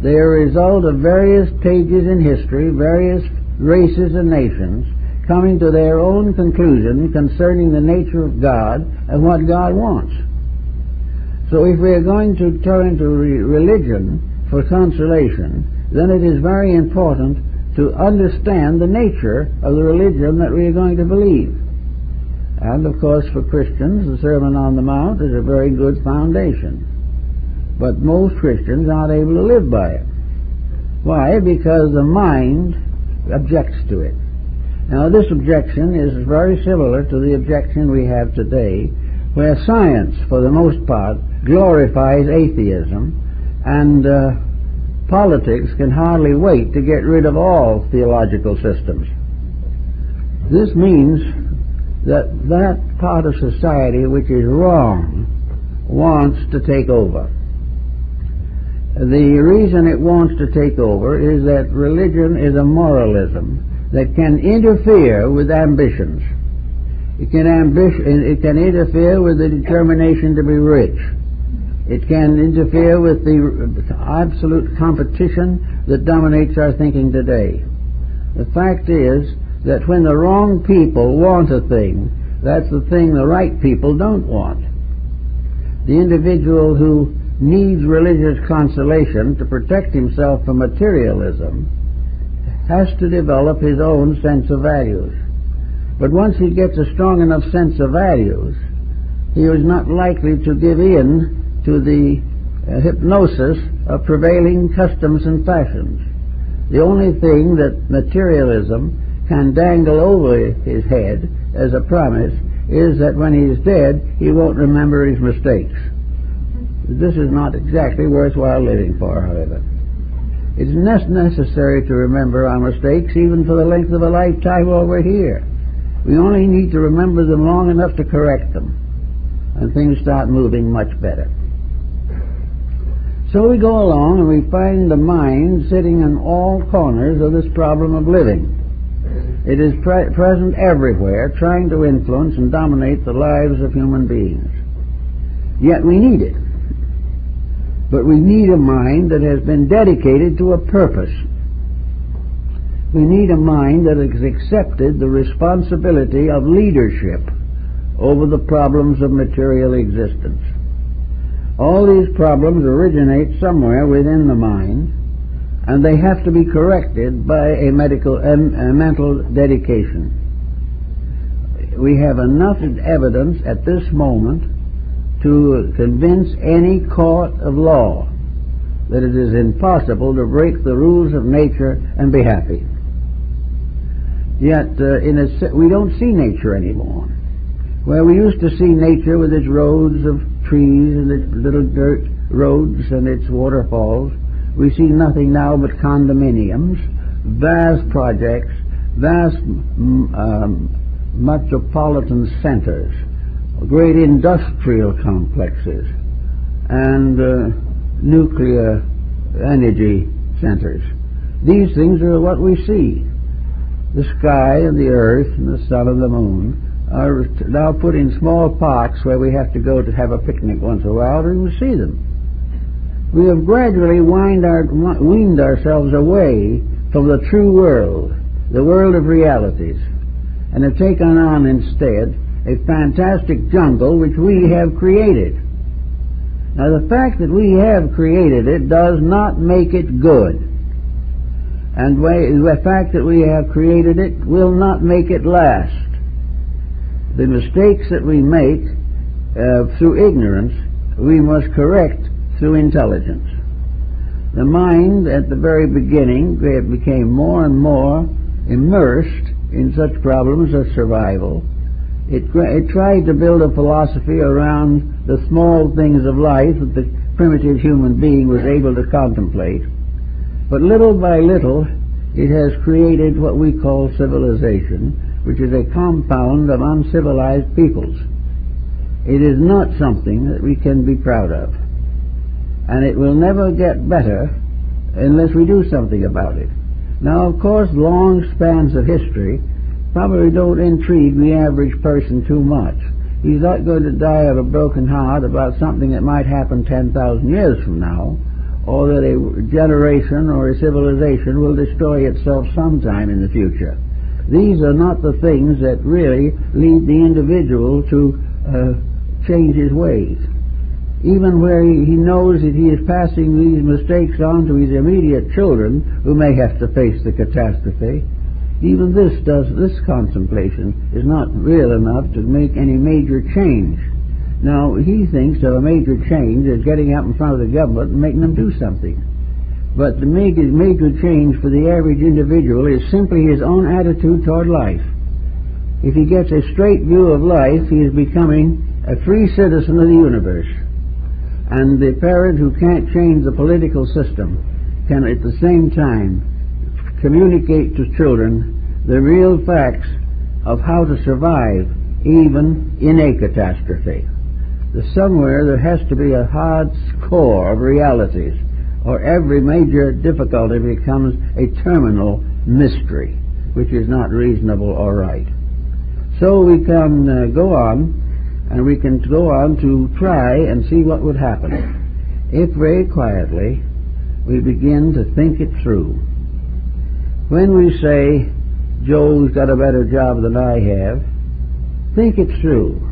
They are a result of various stages in history, various races and nations, coming to their own conclusion concerning the nature of God and what God wants. So if we are going to turn to religion for consolation, then it is very important to understand the nature of the religion that we are going to believe. And of course for Christians, the Sermon on the Mount is a very good foundation. But most Christians aren't able to live by it. Why? Because the mind objects to it. Now this objection is very similar to the objection we have today, where science, for the most part, glorifies atheism, and politics can hardly wait to get rid of all theological systems. This means that that part of society which is wrong wants to take over. The reason it wants to take over is that religion is a moralism that can interfere with ambitions. It can interfere with the determination to be rich. It can interfere with the absolute competition that dominates our thinking today. The fact is that when the wrong people want a thing, that's the thing the right people don't want. The individual who needs religious consolation to protect himself from materialism has to develop his own sense of values. But once he gets a strong enough sense of values, he is not likely to give in to the hypnosis of prevailing customs and fashions. The only thing that materialism can dangle over his head as a promise is that when he's dead, he won't remember his mistakes. This is not exactly worthwhile living for, however. It's necessary to remember our mistakes even for the length of a lifetime while we're here. We only need to remember them long enough to correct them, and things start moving much better. So we go along and we find the mind sitting in all corners of this problem of living. It is present everywhere, trying to influence and dominate the lives of human beings. Yet we need it. But we need a mind that has been dedicated to a purpose. We need a mind that has accepted the responsibility of leadership over the problems of material existence. All these problems originate somewhere within the mind, and they have to be corrected by a mental dedication. We have enough evidence at this moment to convince any court of law that it is impossible to break the rules of nature and be happy. Yet we don't see nature anymore. Where we used to see nature with its roads of trees and its little dirt roads and its waterfalls, we see nothing now but condominiums, vast projects, vast metropolitan centers, great industrial complexes, and nuclear energy centers. These things are what we see. The sky and the earth and the sun and the moon are now put in small parks where we have to go to have a picnic once in a while to see them. We have gradually weaned ourselves away from the true world, the world of realities, and have taken on instead a fantastic jungle which we have created. Now the fact that we have created it does not make it good. And the fact that we have created it will not make it last. The mistakes that we make through ignorance, we must correct through intelligence. The mind at the very beginning became more and more immersed in such problems as survival. It tried to build a philosophy around the small things of life that the primitive human being was able to contemplate. But little by little, it has created what we call civilization, which is a compound of uncivilized peoples. It is not something that we can be proud of. And it will never get better unless we do something about it. Now, of course, long spans of history probably don't intrigue the average person too much. He's not going to die of a broken heart about something that might happen 10,000 years from now, or that a generation or a civilization will destroy itself sometime in the future. These are not the things that really lead the individual to change his ways. Even where he knows that he is passing these mistakes on to his immediate children, who may have to face the catastrophe, even this contemplation is not real enough to make any major change. Now, he thinks of a major change as getting up in front of the government and making them do something. But the major change for the average individual is simply his own attitude toward life. If he gets a straight view of life, he is becoming a free citizen of the universe. And the parent who can't change the political system can at the same time communicate to children the real facts of how to survive even in a catastrophe. Somewhere there has to be a hard core of realities, or every major difficulty becomes a terminal mystery, which is not reasonable or right. So we can go on, and we can go on to try and see what would happen if very quietly we begin to think it through. When we say, Joe's got a better job than I have, think it through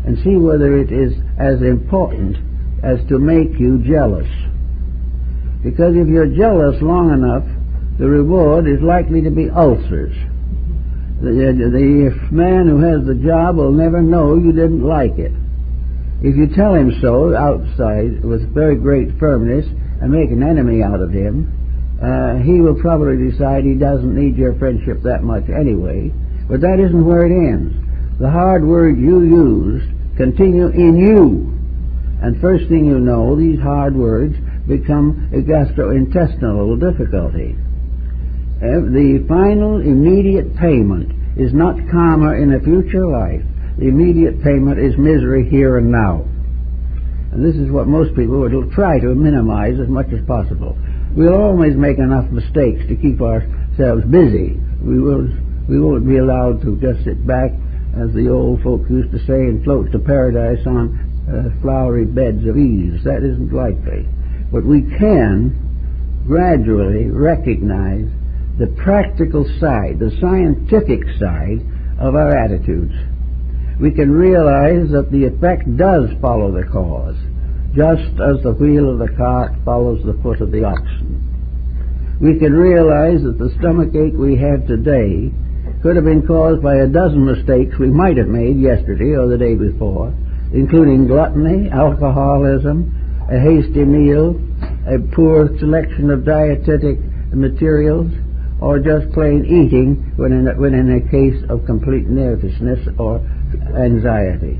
and see whether it is as important as to make you jealous. Because if you're jealous long enough, the reward is likely to be ulcers. The man who has the job will never know you didn't like it. If you tell him so outside with very great firmness and make an enemy out of him, he will probably decide he doesn't need your friendship that much anyway. But that isn't where it ends. The hard words you used continue in you. And first thing you know, these hard words become a gastrointestinal difficulty. The final immediate payment is not karma in a future life. The immediate payment is misery here and now. And this is what most people will try to minimize as much as possible. We'll always make enough mistakes to keep ourselves busy. We won't be allowed to just sit back, as the old folk used to say, and float to paradise on flowery beds of ease. That isn't likely. But we can gradually recognize the practical side, the scientific side of our attitudes. We can realize that the effect does follow the cause, just as the wheel of the cart follows the foot of the oxen. We can realize that the stomachache we have today could have been caused by a dozen mistakes we might have made yesterday or the day before, including gluttony, alcoholism, a hasty meal, a poor selection of dietetic materials, or just plain eating when in a case of complete nervousness or anxiety.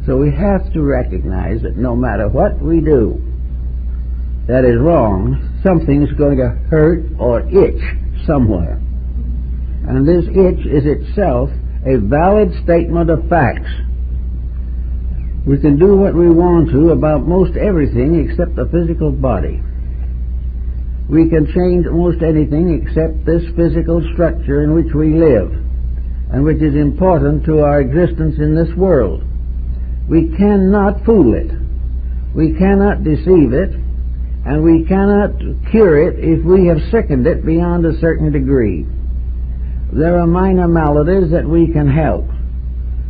So we have to recognize that no matter what we do that is wrong, something's going to hurt or itch somewhere. And this itch is itself a valid statement of facts. We can do what we want to about most everything except the physical body. We can change most anything except this physical structure in which we live, and which is important to our existence in this world. We cannot fool it. We cannot deceive it, and we cannot cure it if we have sickened it beyond a certain degree. There are minor maladies that we can help,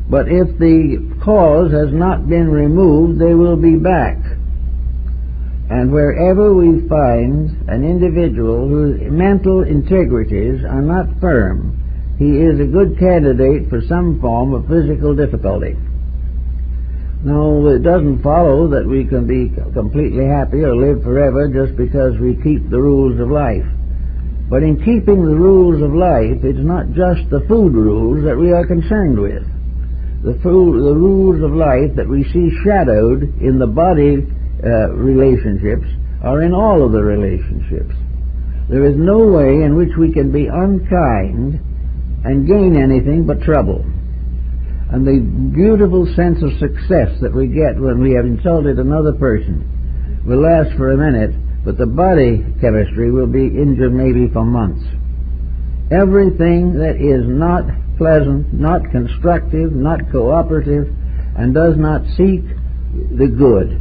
but if the cause has not been removed, they will be back. And wherever we find an individual whose mental integrities are not firm, he is a good candidate for some form of physical difficulty. Now, it doesn't follow that we can be completely happy or live forever just because we keep the rules of life. But in keeping the rules of life, it's not just the food rules that we are concerned with. The rules of life that we see shadowed in the body relationships are in all of the relationships. There is no way in which we can be unkind and gain anything but trouble. And the beautiful sense of success that we get when we have insulted another person will last for a minute, but the body chemistry will be injured maybe for months. Everything that is not pleasant, not constructive, not cooperative, and does not seek the good.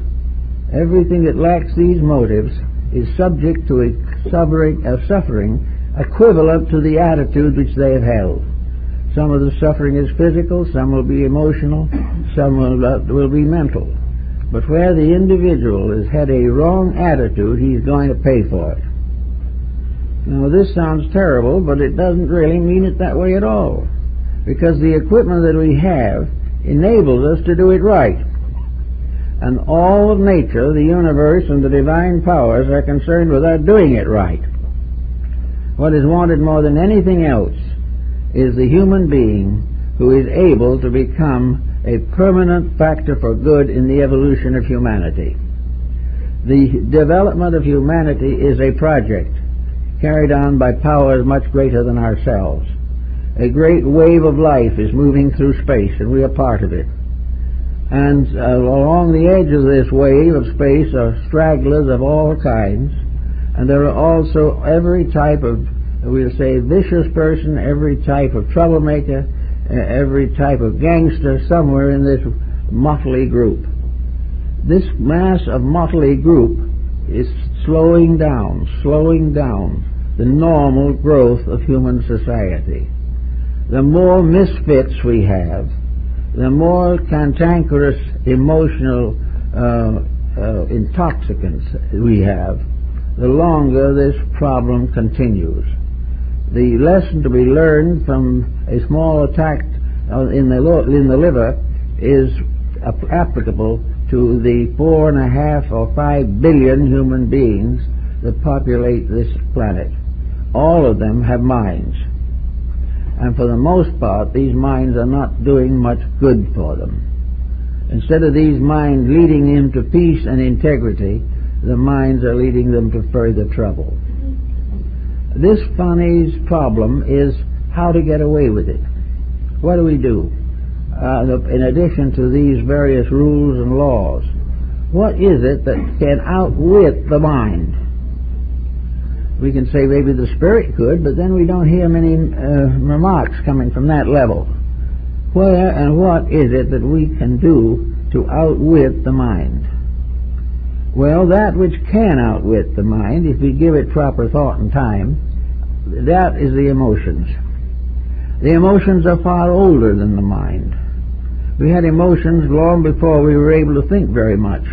Everything that lacks these motives is subject to a suffering equivalent to the attitude which they have held. Some of the suffering is physical, some will be emotional, some will be mental. But where the individual has had a wrong attitude, he's going to pay for it. Now this sounds terrible, but it doesn't really mean it that way at all, because the equipment that we have enables us to do it right. And all of nature, the universe, and the divine powers are concerned with our doing it right. What is wanted more than anything else is the human being who is able to become a permanent factor for good in the evolution of humanity. The development of humanity is a project carried on by powers much greater than ourselves. A great wave of life is moving through space, and we are part of it. And along the edge of this wave of space are stragglers of all kinds, and there are also every type of, we'll say, vicious person, every type of troublemaker, every type of gangster somewhere in this motley group. This mass of motley group is slowing down the normal growth of human society. The more misfits we have, the more cantankerous emotional intoxicants we have, the longer this problem continues. The lesson to be learned from a small attack in the liver is applicable to the 4.5 or 5 billion human beings that populate this planet. All of them have minds, and for the most part these minds are not doing much good for them. Instead of these minds leading them to peace and integrity, the minds are leading them to further trouble. This funny's problem is how to get away with it. What do we do? In addition to these various rules and laws, what is it that can outwit the mind? We can say maybe the spirit could, but then we don't hear many remarks coming from that level. Where and what is it that we can do to outwit the mind? Well, that which can outwit the mind, if we give it proper thought and time, that is the emotions. The emotions are far older than the mind. We had emotions long before we were able to think very much.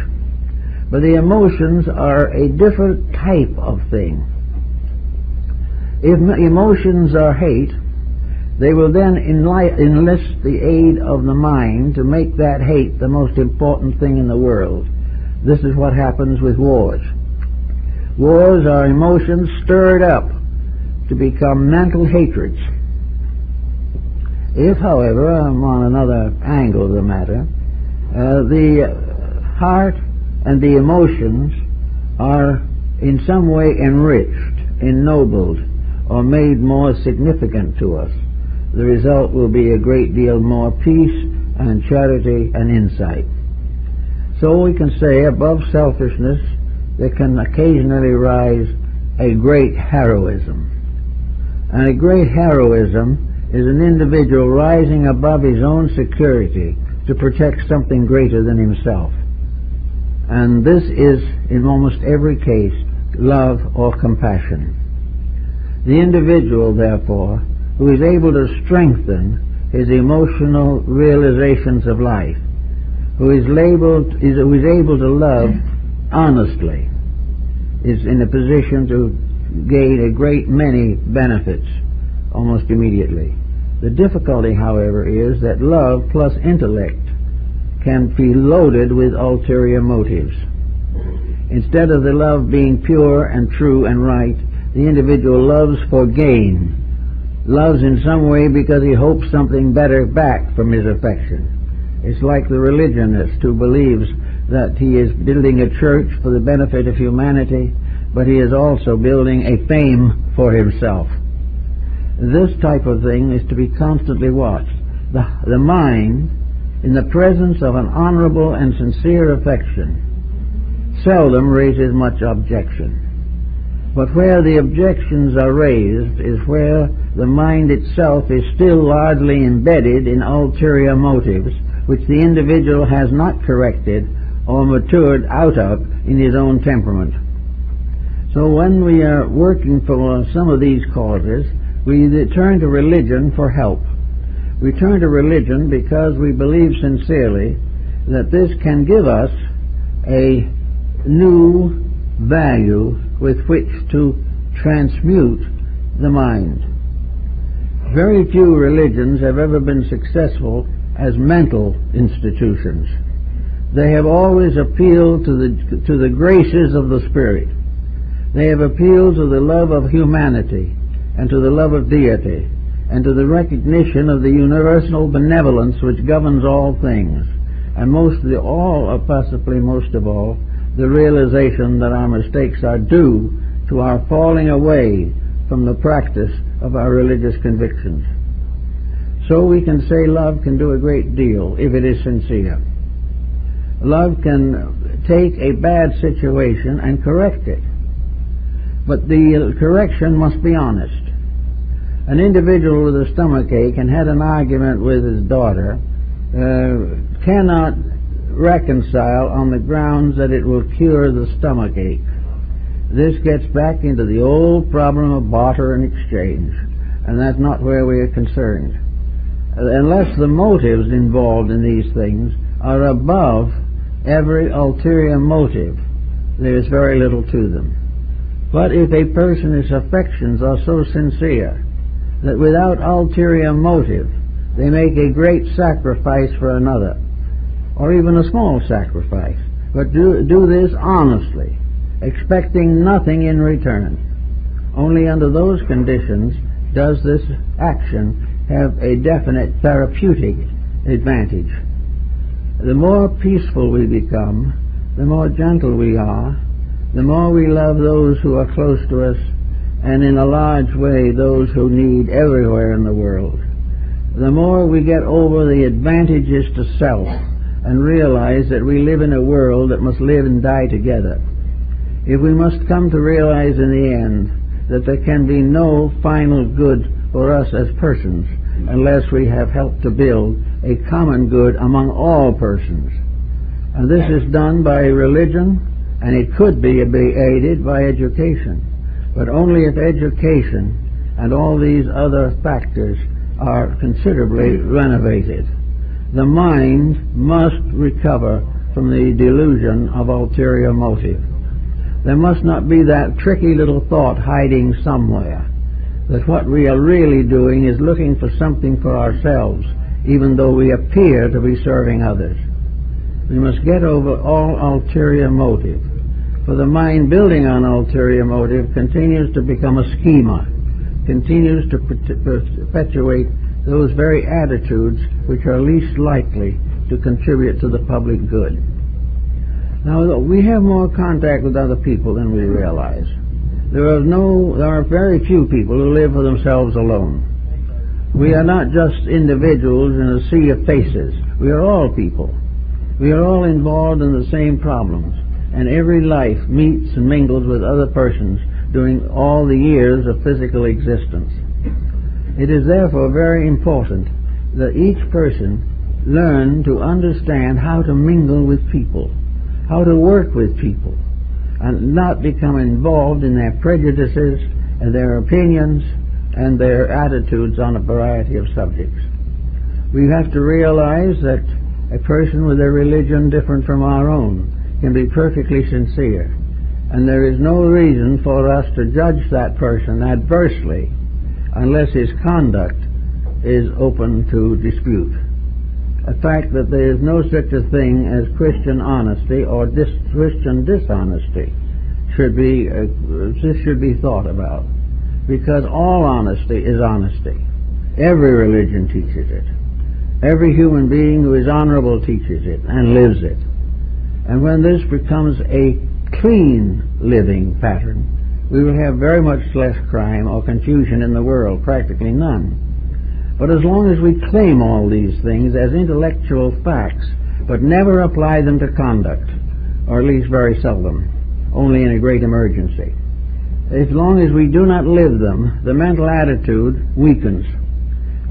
But the emotions are a different type of thing. If emotions are hate, they will then enlist the aid of the mind to make that hate the most important thing in the world. This is what happens with wars. Wars are emotions stirred up to become mental hatreds. If, however, on another angle of the matter, the heart and the emotions are in some way enriched, ennobled, or made more significant to us, the result will be a great deal more peace and charity and insight. So we can say above selfishness there can occasionally rise a great heroism. And a great heroism is an individual rising above his own security to protect something greater than himself. And this is, in almost every case, love or compassion. The individual, therefore, who is able to strengthen his emotional realizations of life, who is able to love honestly, is in a position to gain a great many benefits almost immediately. The difficulty, however, is that love plus intellect can be loaded with ulterior motives. Instead of the love being pure and true and right, the individual loves for gain, loves in some way because he hopes something better back from his affection. It's like the religionist who believes that he is building a church for the benefit of humanity, but he is also building a fame for himself. This type of thing is to be constantly watched. The mind, in the presence of an honorable and sincere affection, seldom raises much objection. But where the objections are raised is where the mind itself is still largely embedded in ulterior motives, which the individual has not corrected or matured out of in his own temperament. So when we are working for some of these causes, we turn to religion for help. We turn to religion because we believe sincerely that this can give us a new value with which to transmute the mind. Very few religions have ever been successful as mental institutions. They have always appealed to the graces of the Spirit. They have appealed to the love of humanity and to the love of deity and to the recognition of the universal benevolence which governs all things, and most of all, the realization that our mistakes are due to our falling away from the practice of our religious convictions. So we can say love can do a great deal if it is sincere. Love can take a bad situation and correct it. But the correction must be honest. An individual with a stomach ache and had an argument with his daughter cannot reconcile on the grounds that it will cure the stomach ache. This gets back into the old problem of barter and exchange, and that's not where we are concerned. Unless the motives involved in these things are above every ulterior motive, there is very little to them. But if a person's affections are so sincere that without ulterior motive they make a great sacrifice for another, or even a small sacrifice, but do this honestly, expecting nothing in return, only under those conditions does this action have a definite therapeutic advantage. The more peaceful we become, the more gentle we are, the more we love those who are close to us, and in a large way those who need everywhere in the world, the more we get over the advantages to self and realize that we live in a world that must live and die together. If we must come to realize in the end that there can be no final good for us as persons unless we have helped to build a common good among all persons. And this is done by religion, and it could be aided by education, but only if education and all these other factors are considerably renovated. The mind must recover from the delusion of ulterior motive. There must not be that tricky little thought hiding somewhere that what we are really doing is looking for something for ourselves, even though we appear to be serving others. We must get over all ulterior motive, for the mind building on ulterior motive continues to become a schema, continues to perpetuate those very attitudes which are least likely to contribute to the public good. Now, we have more contact with other people than we realize. There are very few people who live for themselves alone. We are not just individuals in a sea of faces. We are all people. We are all involved in the same problems, and every life meets and mingles with other persons during all the years of physical existence. It is therefore very important that each person learn to understand how to mingle with people, how to work with people, and not become involved in their prejudices and their opinions and their attitudes on a variety of subjects. We have to realize that a person with a religion different from our own can be perfectly sincere, and there is no reason for us to judge that person adversely unless his conduct is open to dispute. The fact that there is no such a thing as Christian honesty or Christian dishonesty should be thought about, because all honesty is honesty. Every religion teaches it. Every human being who is honorable teaches it and lives it. And when this becomes a clean living pattern, we will have very much less crime or confusion in the world, practically none. But as long as we claim all these things as intellectual facts, but never apply them to conduct, or at least very seldom, only in a great emergency, as long as we do not live them, the mental attitude weakens.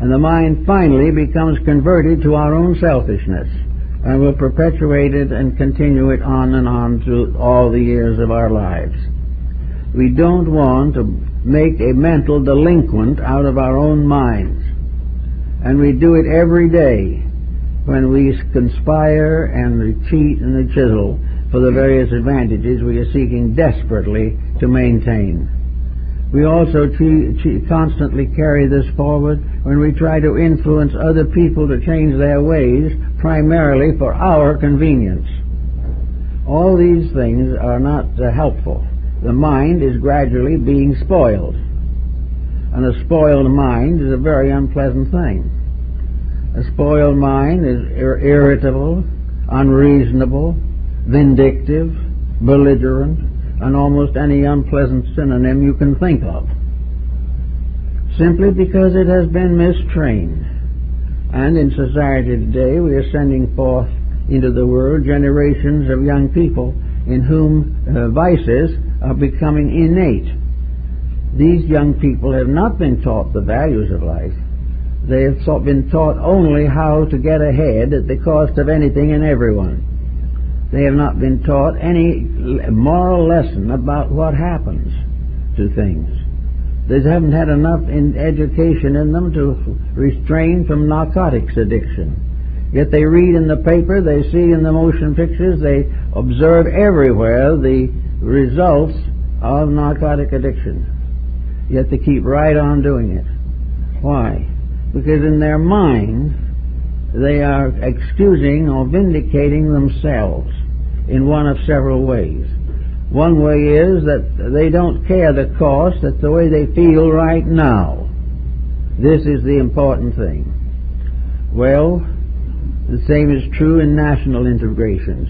And the mind finally becomes converted to our own selfishness, and will perpetuate it and continue it on and on through all the years of our lives. We don't want to make a mental delinquent out of our own minds, and we do it every day when we conspire and cheat and chisel for the various advantages we are seeking desperately to maintain. We also constantly carry this forward when we try to influence other people to change their ways, primarily for our convenience. All these things are not helpful. The mind is gradually being spoiled, and a spoiled mind is a very unpleasant thing. A spoiled mind is irritable, unreasonable, vindictive, belligerent, and almost any unpleasant synonym you can think of, simply because it has been mistrained. And in society today we are sending forth into the world generations of young people in whom vices are becoming innate. These young people have not been taught the values of life. They have been taught only how to get ahead at the cost of anything and everyone. They have not been taught any moral lesson about what happens to things. They haven't had enough education in them to restrain from narcotics addiction. Yet they read in the paper, they see in the motion pictures, they observe everywhere the results of narcotic addiction. Yet they keep right on doing it. Why? Because in their mind they are excusing or vindicating themselves in one of several ways. One way is that they don't care the cost, that's the way they feel right now. This is the important thing. Well, the same is true in national integrations.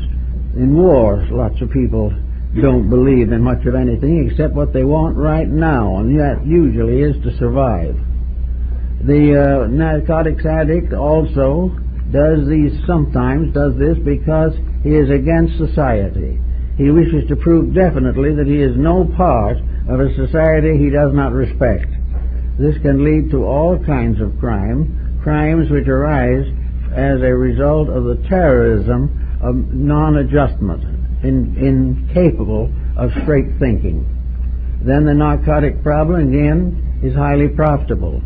In wars, lots of people don't believe in much of anything except what they want right now, and that usually is to survive. The narcotics addict also sometimes does this because he is against society. He wishes to prove definitely that he is no part of a society he does not respect. This can lead to all kinds of crimes which arise as a result of the terrorism of non-adjustment, incapable of straight thinking. Then the narcotic problem, again, is highly profitable.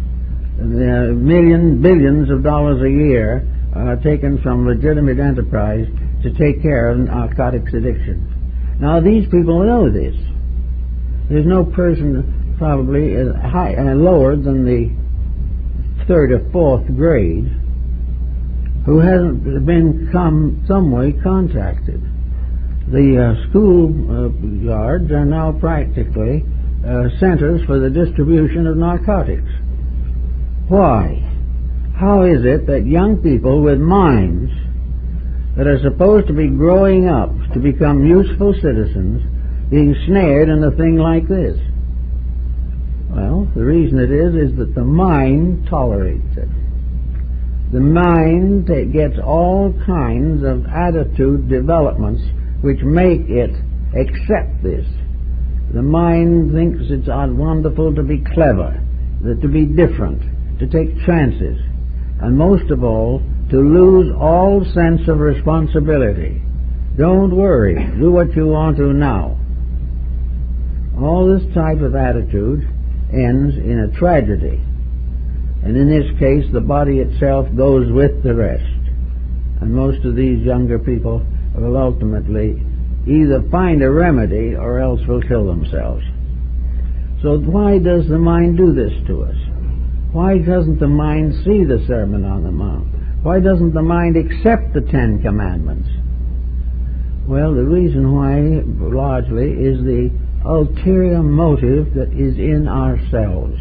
Billions of dollars a year are taken from legitimate enterprise to take care of narcotics addiction. Now these people know this. There's no person probably lower than the third or fourth grade who hasn't been some way contacted. The school yards are now practically centers for the distribution of narcotics. Why? How is it that young people with minds that are supposed to be growing up to become useful citizens being snared in a thing like this? Well, the reason it is that the mind tolerates it. The mind gets all kinds of attitude developments which make it accept this. The mind thinks it's wonderful to be clever, to be different, to take chances, and most of all, to lose all sense of responsibility. Don't worry, do what you want to now. All this type of attitude ends in a tragedy, and in this case the body itself goes with the rest, and most of these younger people will ultimately either find a remedy or else will kill themselves. So why does the mind do this to us? Why doesn't the mind see the Sermon on the Mount? Why doesn't the mind accept the Ten Commandments? Well, the reason why, largely, is the ulterior motive that is in ourselves.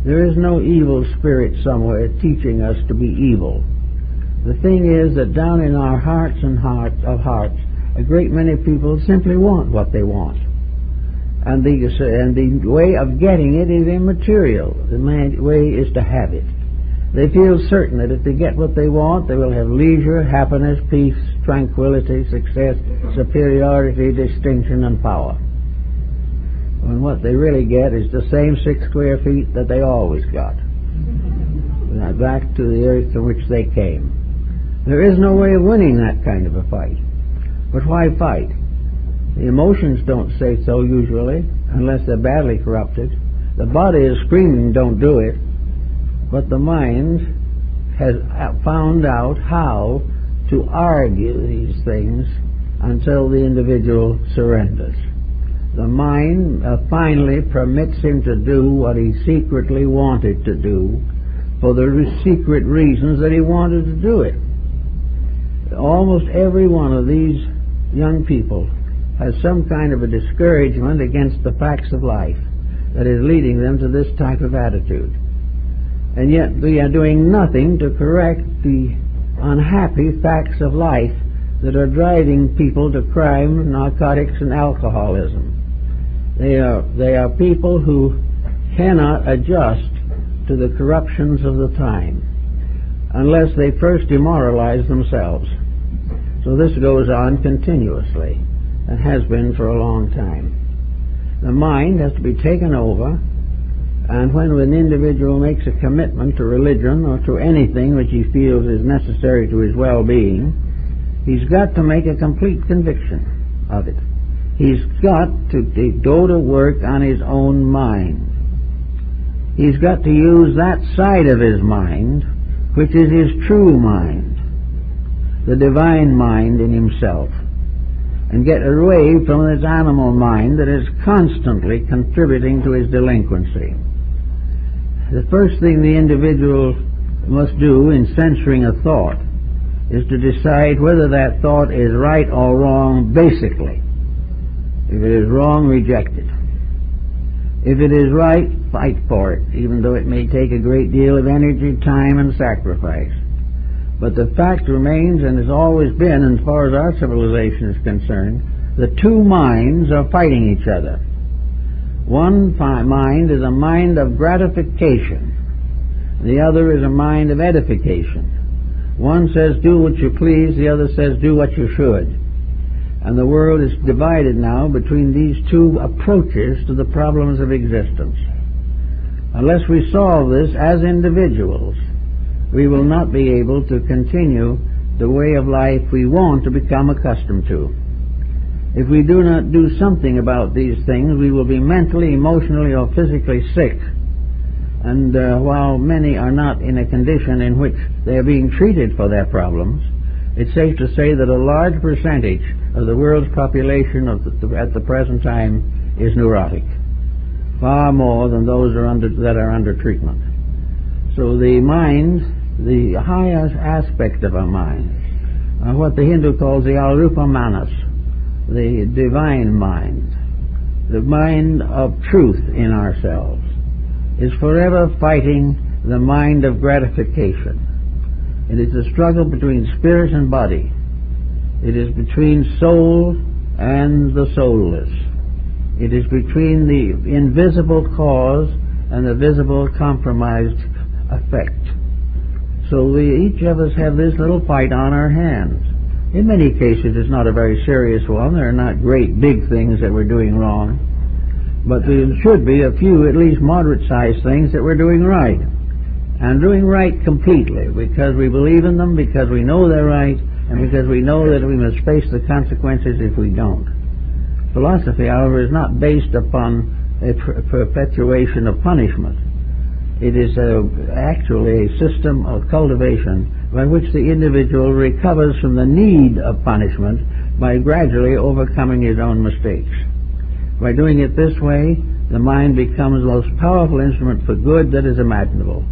There is no evil spirit somewhere teaching us to be evil. The thing is that down in our hearts and hearts, a great many people simply want what they want. And the way of getting it is immaterial. The way is to have it. They feel certain that if they get what they want, they will have leisure, happiness, peace, tranquility, success, superiority, distinction, and power. And what they really get is the same 6 square feet that they always got. back to the earth from which they came. There is no way of winning that kind of a fight. But why fight? The emotions don't say so usually, unless they're badly corrupted. The body is screaming, don't do it. But the mind has found out how to argue these things until the individual surrenders. The mind finally permits him to do what he secretly wanted to do for the secret reasons that he wanted to do it. Almost every one of these young people has some kind of a discouragement against the facts of life that is leading them to this type of attitude. And yet we are doing nothing to correct the unhappy facts of life that are driving people to crime, narcotics, and alcoholism. They are people who cannot adjust to the corruptions of the time unless they first demoralize themselves. So this goes on continuously and has been for a long time. The mind has to be taken over, and when an individual makes a commitment to religion or to anything which he feels is necessary to his well-being, he's got to make a complete conviction of it. He's got to go to work on his own mind. He's got to use that side of his mind, which is his true mind, the divine mind in himself, and get away from this animal mind that is constantly contributing to his delinquency. The first thing the individual must do in censoring a thought is to decide whether that thought is right or wrong basically. If it is wrong, reject it. If it is right, fight for it, even though it may take a great deal of energy, time, and sacrifice. But the fact remains, and has always been, as far as our civilization is concerned, the two minds are fighting each other. One mind is a mind of gratification. The other is a mind of edification. One says, do what you please, the other says, do what you should. And the world is divided now between these two approaches to the problems of existence. Unless we solve this as individuals, we will not be able to continue the way of life we want to become accustomed to. If we do not do something about these things, we will be mentally, emotionally, or physically sick. And while many are not in a condition in which they are being treated for their problems, it's safe to say that a large percentage of the world's population at the present time is neurotic, far more than those that are under treatment. So the mind, the highest aspect of our mind, what the Hindu calls the Arupa Manas, the divine mind, the mind of truth in ourselves, is forever fighting the mind of gratification. It is a struggle between spirit and body. It is between soul and the soulless. It is between the invisible cause and the visible compromised effect. So each of us have this little fight on our hands. In many cases it's not a very serious one. There are not great big things that we're doing wrong. But there should be a few at least moderate-sized things that we're doing right. And doing right completely, because we believe in them, because we know they're right, and because we know that we must face the consequences if we don't. Philosophy, however, is not based upon a perpetuation of punishment. It is actually a system of cultivation by which the individual recovers from the need of punishment by gradually overcoming his own mistakes. By doing it this way, the mind becomes the most powerful instrument for good that is imaginable.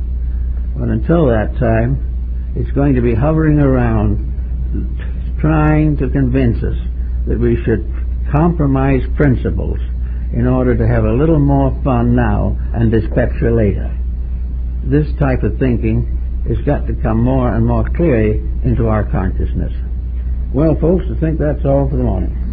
But until that time, it's going to be hovering around trying to convince us that we should compromise principles in order to have a little more fun now and dyspepsia later. This type of thinking has got to come more and more clearly into our consciousness. Well, folks, I think that's all for the morning.